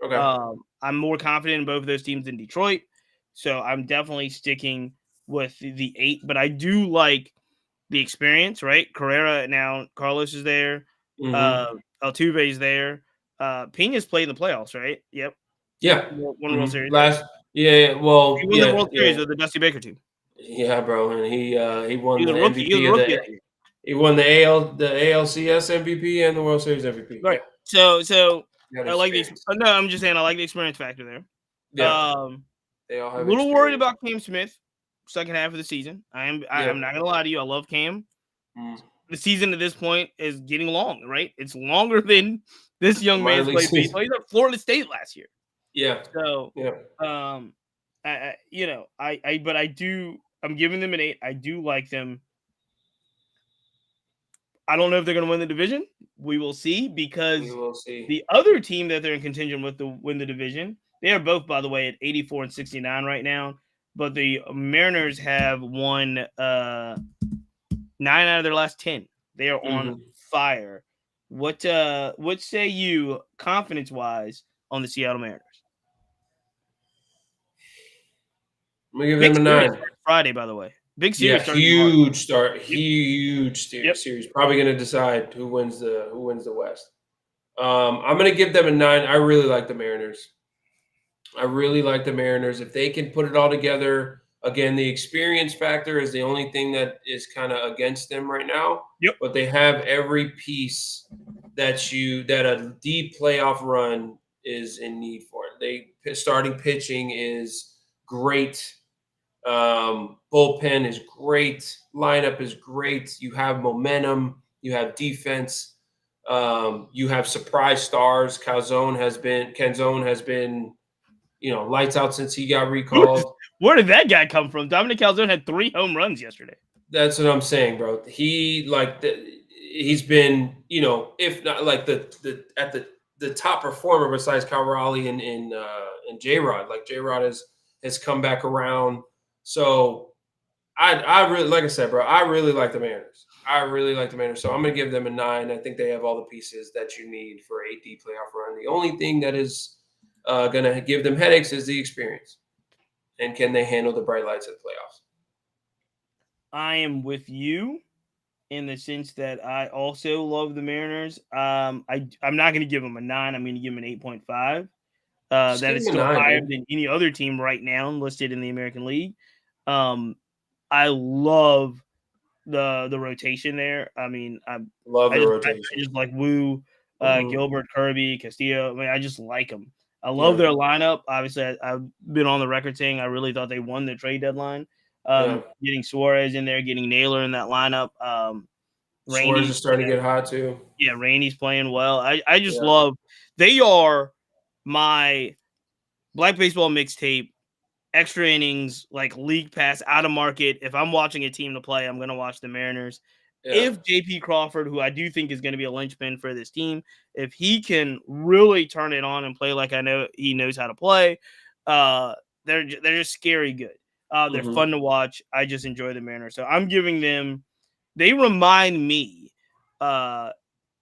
Okay. I'm more confident in both of those teams than Detroit, so I'm definitely sticking with the 8. But I do like the experience, right? Carrera now, Carlos is there, Mm-hmm. Altuve is there, Pena's played in the playoffs, right? Yep, Yeah. one World Mm-hmm. Series. Yeah. He Well, won the yeah, World yeah, Series with the Dusty Baker team. yeah, bro, and he He won was the a rookie. He was MVP a of rookie the that year. he won the ALCS MVP and the World Series MVP. Yeah, Right. So got I like the. experience. No, I'm just saying I like the experience factor there. Yeah, A they all have little worried experience. about Cam Smith second half of the season. I'm Yeah. not gonna lie to you. I love Cam. Mm. The season at this point is getting long, right? It's longer than this The young minor man's league played season. baseball. He's at Florida State last year. Yeah, So, yeah. um, but I do. I'm giving them an 8. I do like them. I don't know if they're going to win the division. We will see We because will see. the other team that they're in contention with to win the division, they are both, by the way, at 84 and 69 right now. But the Mariners have won 9 out of their last 10. They are on Mm-hmm. fire. What say you confidence wise on the Seattle Mariners? I'm gonna give Big them a series 9. starting Friday, by the way. Big Yeah, series starting tomorrow. huge start, Yep. huge Yep. series. Probably gonna decide who wins the West. I'm gonna give them a 9. I really like the Mariners. If they can put it all together. Again, the experience factor is the only thing that is kind of against them right now. Yep. But they have every piece that a deep playoff run is in need for. Starting pitching is great. Bullpen is great. Lineup is great. You have momentum. You have defense. You have surprise stars. Canzone has been lights out since he got recalled. Where did that guy come from? Dominic Calzone had 3 home runs yesterday. That's what I'm saying, bro. He's been, if not like the at the top performer besides Cal Raleigh and J Rod. Like J Rod has come back around. So I really, like I said, bro, I really like the Mariners. So I'm gonna give them a 9. I think they have all the pieces that you need for a deep playoff run. The only thing that is gonna give them headaches is the experience, and can they handle the bright lights of the playoffs? I am with you in the sense that I also love the Mariners. I'm not going to give them a 9. I'm going to give them an 8.5. Just That give is him an still eye, higher man. than any other team right now listed in the American League. Um, I love the rotation there. I mean, Love the I rotation. just like Wu, Hmm. Gilbert, Kirby, Castillo. I mean, I just like them. I love Yeah, their lineup. Obviously, I've been on the record saying I really thought they won the trade deadline. yeah. Getting Suarez in there, getting Naylor in that lineup. Suarez Randy's, is starting to get hot too. yeah, Randy's playing well. I just Yeah. love. They are my Black Baseball mixtape extra innings, like league pass, out of market. If I'm watching a team to play, I'm going to watch the Mariners. Yeah. If JP Crawford, who I do think is going to be a linchpin for this team, if he can really turn it on and play like I know he knows how to play, uh, they're just scary good. They're Hmm. fun to watch. I just enjoy the Mariners, so I'm giving them. They remind me, uh,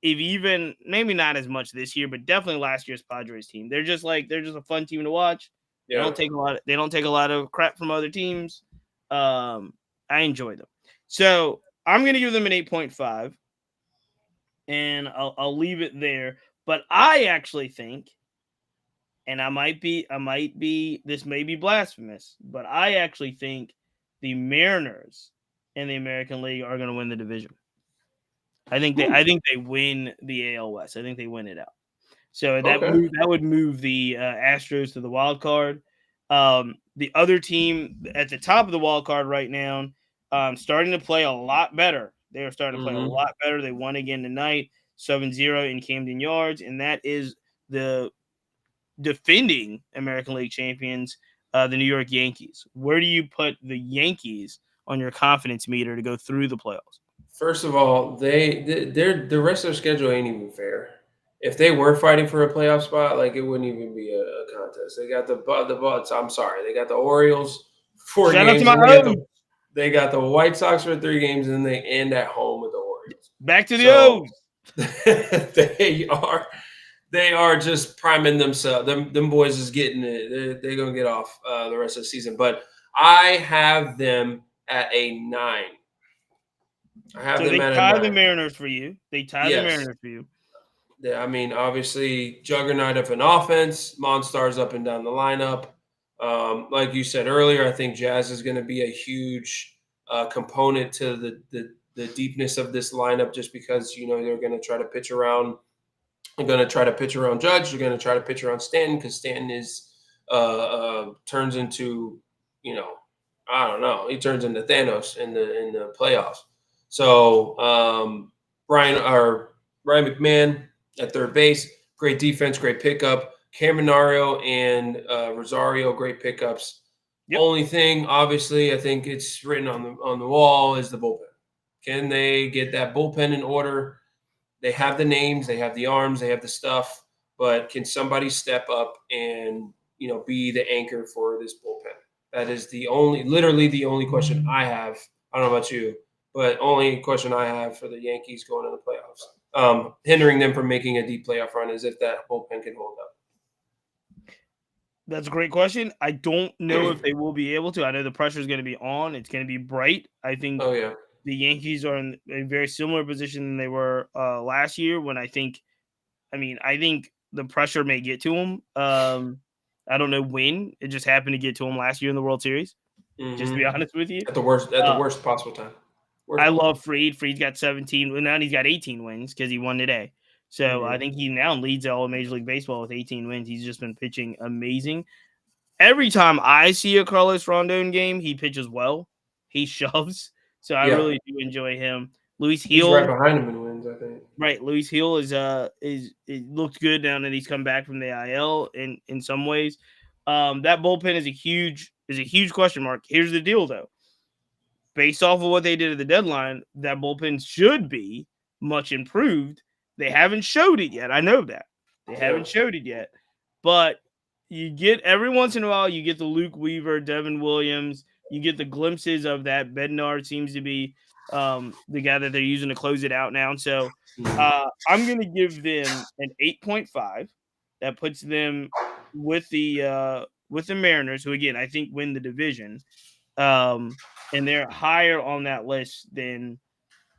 if even maybe not as much this year, but definitely last year's Padres team. They're just a fun team to watch. Yeah. They don't take a lot of crap from other teams. I enjoy them. So I'm gonna give them an 8.5, and I'll leave it there. But I actually think, and I might be this may be blasphemous, but I actually think the Mariners in the American League are gonna win the division. I think they win the AL West. I think they win it out. So Okay. that would move the Astros to the wild card. The other team at the top of the wild card right now, starting to play a lot better. They are starting to play a Hmm. lot better. They won again tonight, 7-0 in Camden Yards, and that is the defending American League champions, the New York Yankees. Where do you put the Yankees on your confidence meter to go through the playoffs? First of all, the rest of their schedule ain't even fair. If they were fighting for a playoff spot, like it wouldn't even be a contest. They got the Bucks. I'm sorry, they got the Orioles 4 Shout out to games, my and O's. they got the White Sox for 3 games, and they end at home with the Orioles. Back to the So O's. they are they are just priming themselves. Them boys is getting it. They're gonna get off the rest of the season. But I have them at a 9. I have So them they at a tie the 9. Mariners for you. They tie the Yes. Mariners for you. I mean, obviously, juggernaut of an offense, monsters up and down the lineup. Like you said earlier, I think Jazz is going to be a huge component to the deepness of this lineup, just because they're going to try to pitch around. They're going to try to pitch around Judge. They're going to try to pitch around Stanton, because Stanton is turns into you know I don't know, he turns into Thanos in the playoffs. So Ryan McMahon at third base, great defense, great pickup. Caminario and Rosario, great pickups. Yep. Only thing, obviously, I think it's written on the wall, is the bullpen. Can they get that bullpen in order? They have the names, they have the arms, they have the stuff, but can somebody step up and be the anchor for this bullpen? That is literally the only question I have. I don't know about you, but only question I have for the Yankees going to the playoffs, hindering them from making a deep playoff run, is if that bullpen can hold up. That's a great question. I don't know if they will be able to. I know the pressure is going to be on. It's going to be bright. I think Oh yeah, the Yankees are in a very similar position than they were last year. I think the pressure may get to them. I don't know when. It just happened to get to them last year in the World Series. Just to be hmm honest with you, at the uh, worst possible time. I Worst possible. love Freed. Freed's got 17. Well, now he's got 18 wins because he won today. So I Hmm. think he now leads all of Major League Baseball with 18 wins. He's just been pitching amazing. Every time I see a Carlos Rondon game, he pitches well. He shoves. So I Yeah, really do enjoy him. Luis he's right Heel, behind him in wins, I think. right? Luis Heel is it looked good now that he's come back from the IL in some ways. That bullpen is a huge question mark. Here's the deal though. Based off of what they did at the deadline, that bullpen should be much improved. They haven't showed it yet. I know that. They Yeah. haven't showed it yet. But you get every once in a while, you get the Luke Weaver, Devin Williams, you get the glimpses of that. Bednar seems to be the guy that they're using to close it out now. So Mhm. I'm going to give them an 8.5. That puts them with the Mariners, who again I think win the division. And they're higher on that list than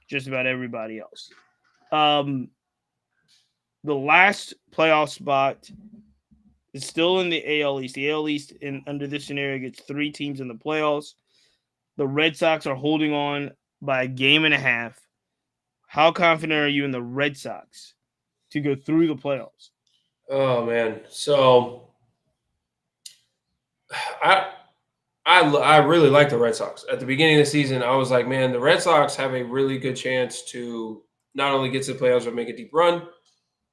just about everybody else. Um, the last playoff spot is still in the AL East. The AL East, under this scenario, gets 3 teams in the playoffs. The Red Sox are holding on by a game and a half. How confident are you in the Red Sox to go through the playoffs? Oh man, so I I really like the Red Sox. At the beginning of the season, I was like, man, the Red Sox have a really good chance to not only get to the playoffs but make a deep run.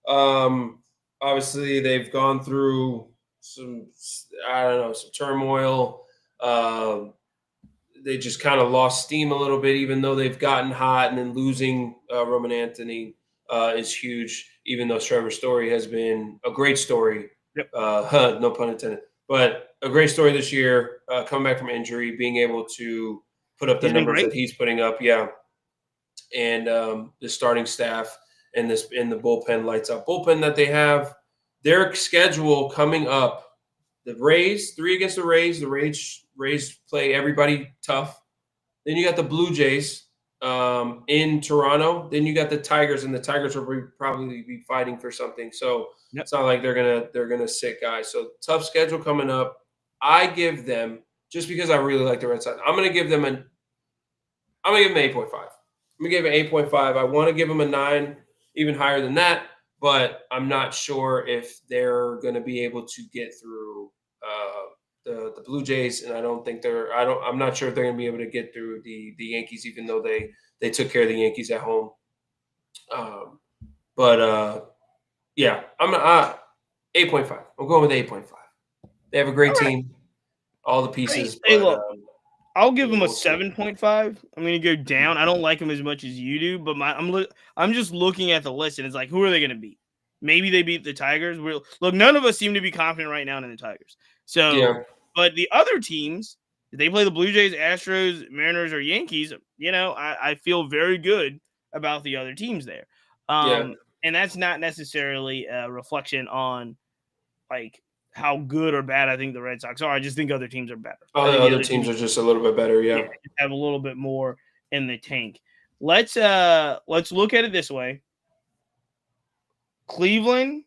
Um, Obviously, they've gone through some, I don't know, some turmoil. Um, they just kind of lost steam a little bit, even though they've gotten hot. And then losing Roman Anthony is huge, even though Trevor Story has been a great story. Yep. No pun intended. But a great story this year, coming back from injury, being able to put up the He's been numbers great. that he's putting up. Yeah. And the starting staff and this in the bullpen lights up bullpen that they have. Their schedule coming up: the Rays, 3 against the Rays. The Rays play everybody tough. Then you got the Blue Jays in Toronto. Then you got the Tigers, and the Tigers will probably be fighting for something. So Yep. it's not like they're gonna sit guys. So tough schedule coming up. I give them, just because I really like the Red Sox, I'm gonna give them 8.5. I'm gonna give it 8.5. I want to give them a 9, even higher than that, but I'm not sure if they're going to be able to get through the Blue Jays, and I don't think they're. I don't. I'm not sure if they're going to be able to get through the Yankees, even though they took care of the Yankees at home. Um, but yeah, I'm 8.5. I'm going with 8.5. They have a great All right. team, all the pieces, Hey, but look, I'll give him a we'll see. 7.5. I'm going to go down. I don't like him as much as you do, but I'm just looking at the list, and it's like, who are they going to beat? Maybe they beat the Tigers. Look, none of us seem to be confident right now in the Tigers. Yeah, So, but the other teams, if they play the Blue Jays, Astros, Mariners, or Yankees, I feel very good about the other teams there. yeah. And that's not necessarily a reflection on like how good or bad I think the Red Sox are. I just think other teams are better. All I the think the other other teams teams, are just a little bit better. yeah, Yeah. just have a little bit more in the tank. Let's look at it this way. Cleveland,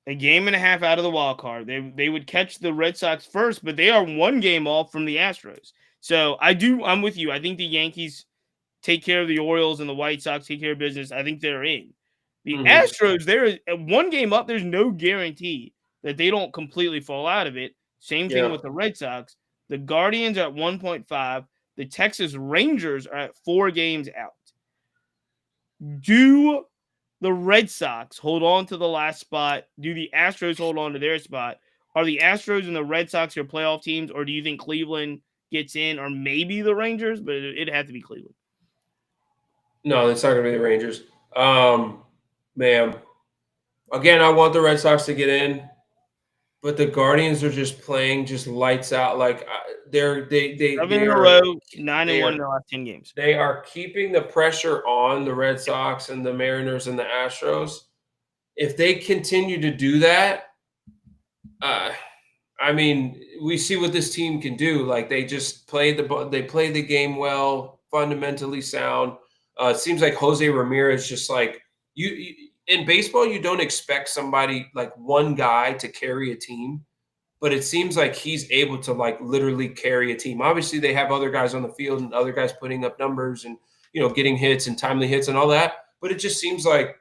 a game and a half out of the wild card. They would catch the Red Sox first, but they are 1 game off from the Astros. So I'm with you. I think the Yankees take care of the Orioles and the White Sox take care of business. I think they're in. The Hmm. Astros, there is 1 game up. There's no guarantee that they don't completely fall out of it. Same thing Yeah. with the Red Sox. The Guardians are at 1.5. The Texas Rangers are at 4 games out. Do the Red Sox hold on to the last spot? Do the Astros hold on to their spot? Are the Astros and the Red Sox your playoff teams, or do you think Cleveland gets in, or maybe the Rangers? But it'd have to be Cleveland. No, it's not going to be the Rangers. Man, again, I want the Red Sox to get in, but the Guardians are just playing just lights out. Like they're they they 7 they in a are row, 9 and they 1 in are the last 10 games. they are keeping the pressure on the Red Sox and the Mariners and the Astros. If they continue to do that, uh, I mean, we see what this team can do. Like they just play the game well, fundamentally sound. It seems like Jose Ramirez just like you in baseball. You don't expect somebody like one guy to carry a team, but it seems like he's able to like literally carry a team. Obviously, they have other guys on the field and other guys putting up numbers and getting hits and timely hits and all that. But it just seems like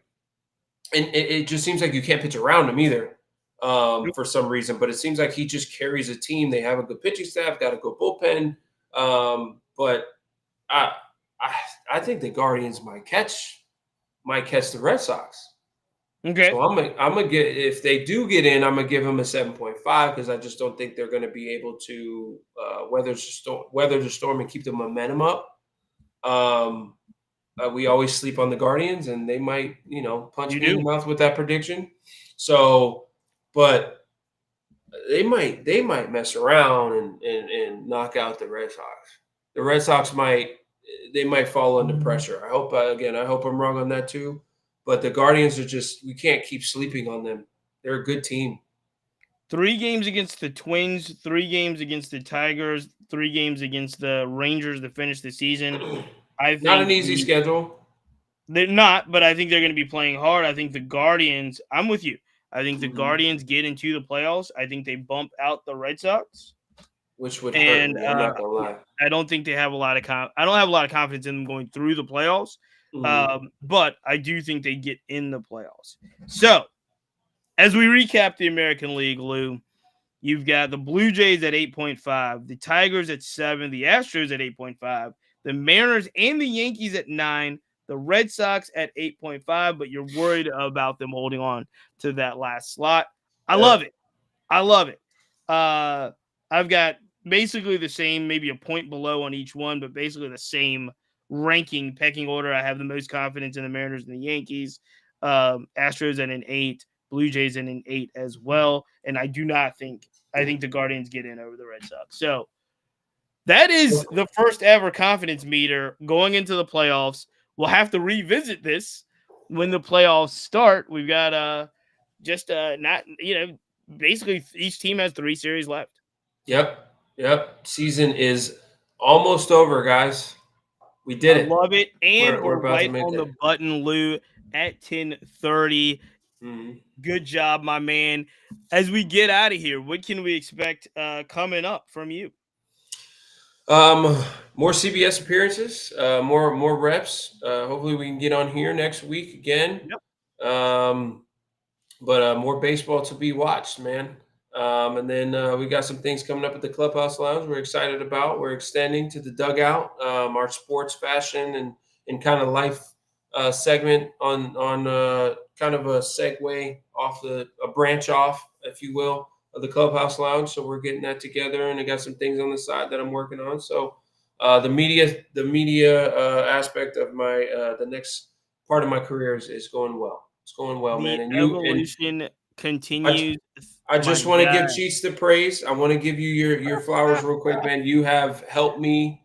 and it just seems like you can't pitch around him either for some reason. But it seems like he just carries a team. They have a good pitching staff, got a good bullpen. But I, I I think the Guardians might catch the Red Sox. Okay. So I'm gonna get if they do get in, I'm gonna give them a 7.5 because I just don't think they're gonna be able to weather the storm and keep the momentum up. Um, we always sleep on the Guardians, and they might, punch You me in do. the mouth with that prediction. So, but they might mess around and knock out the Red Sox. The Red Sox might fall under pressure. I hope I'm wrong on that too. But the Guardians are just we can't keep sleeping on them. They're a good team. 3 games against the Twins, 3 games against the Tigers, 3 games against the Rangers to finish the season. I Not an think easy schedule. they're not, but I think they're going to be playing hard. I think the Guardians, I'm with you. I think the Mhm. Guardians get into the playoffs. I think they bump out the Red Sox, Which would hurt and me. I'm not gonna lie. I don't think they have a lot of I don't have a lot of confidence in them going through the playoffs. Mhm. But I do think they get in the playoffs. So as we recap the American League, Lou, you've got the Blue Jays at 8.5, the Tigers at 7, the Astros at 8.5, the Mariners and the Yankees at 9, the Red Sox at 8.5, but you're worried about them holding on to that last slot. I love Yep. it. I love it. I've got basically the same, maybe a point below on each one, but basically the same ranking pecking order. I have the most confidence in the Mariners and the Yankees, Astros at an 8, Blue Jays at an 8 as well. And I think the Guardians get in over the Red Sox. So that is the first ever confidence meter going into the playoffs. We'll have to revisit this when the playoffs start. We've got just not basically each team has 3 series left. Yep. Yep. Season is almost over, guys. We I did it. love it, and We're we're about to right make on the it. button, Lou, at 10:30. Mhm. Good job, my man. As we get out of here, what can we expect coming up from you? Um, More CBS appearances, more reps. Hopefully, we can get on here next week again. Yep. Um, but more baseball to be watched, man. And then we got some things coming up at the Clubhouse Lounge. We're excited about. We're extending to the dugout, our sports, fashion, and kind of life segment on kind of a segue off a branch off, if you will, of the Clubhouse Lounge. So we're getting that together, and I got some things on the side that I'm working on. So the media aspect of my the next part of my career is going well. It's going well, man. The And evolution I, continues, I my just want to give God. Cheats the praise. I want to give you your flowers real quick, man. You have helped me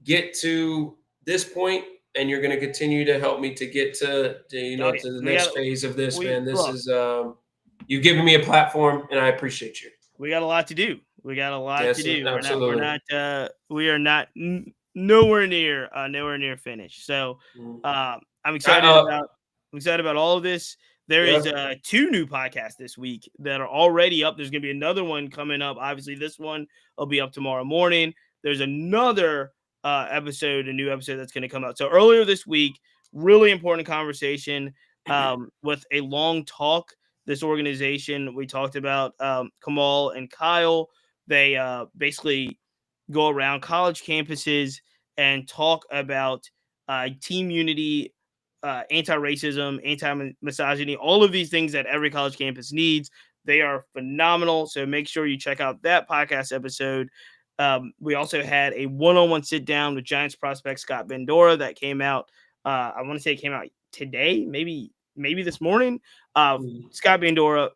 get to this point, and you're going to continue to help me to get Oh yeah, to the we next got phase of this, we man. This look. is you've given me a platform, and I appreciate you. We got a lot to do. We got a lot to Yes, do. absolutely. We are not nowhere near finished. So Mhm. I'm I, excited about all of this. There is yep. 2 new podcasts this week that are already up. There's going to be another one coming up. Obviously, this one will be up tomorrow morning. There's another a new episode that's going to come out. So earlier this week, really important conversation with a long talk. This organization we talked about, Kamal and Kyle. They basically go around college campuses and talk about team unity, anti-racism, anti-misogyny, all of these things that every college campus needs. They are phenomenal. So make sure you check out that podcast episode. We also had a one-on-one sit down with Giants prospect Scott Bendora that came out. I want to say it came out today, maybe this morning. Mhm. Scott Bendora,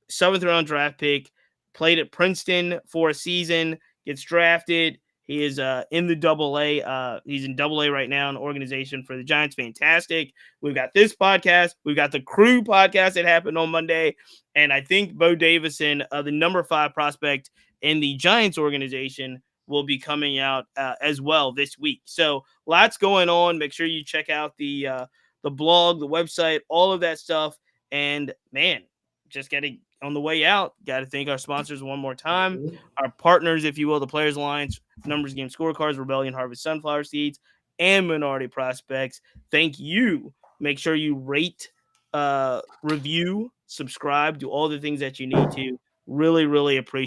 7th round draft pick, played at Princeton for a season, gets drafted. He is in the double A. He's in double A right now, an organization for the Giants. Fantastic. We've got this podcast. We've got the crew podcast that happened on Monday. And I think Bo Davison, the number 5 prospect in the Giants organization, will be coming out as well this week. So lots going on. Make sure you check out the blog, the website, all of that stuff. And man, just getting on the way out, got to thank our sponsors one more time, Mhm. our partners, if you will, the Players Alliance, Numbers Game Scorecards, Rebellion Harvest Sunflower Seeds, and Minority Prospects. Thank you. Make sure you rate, review, subscribe, do all the things that you need to. Really, really appreciate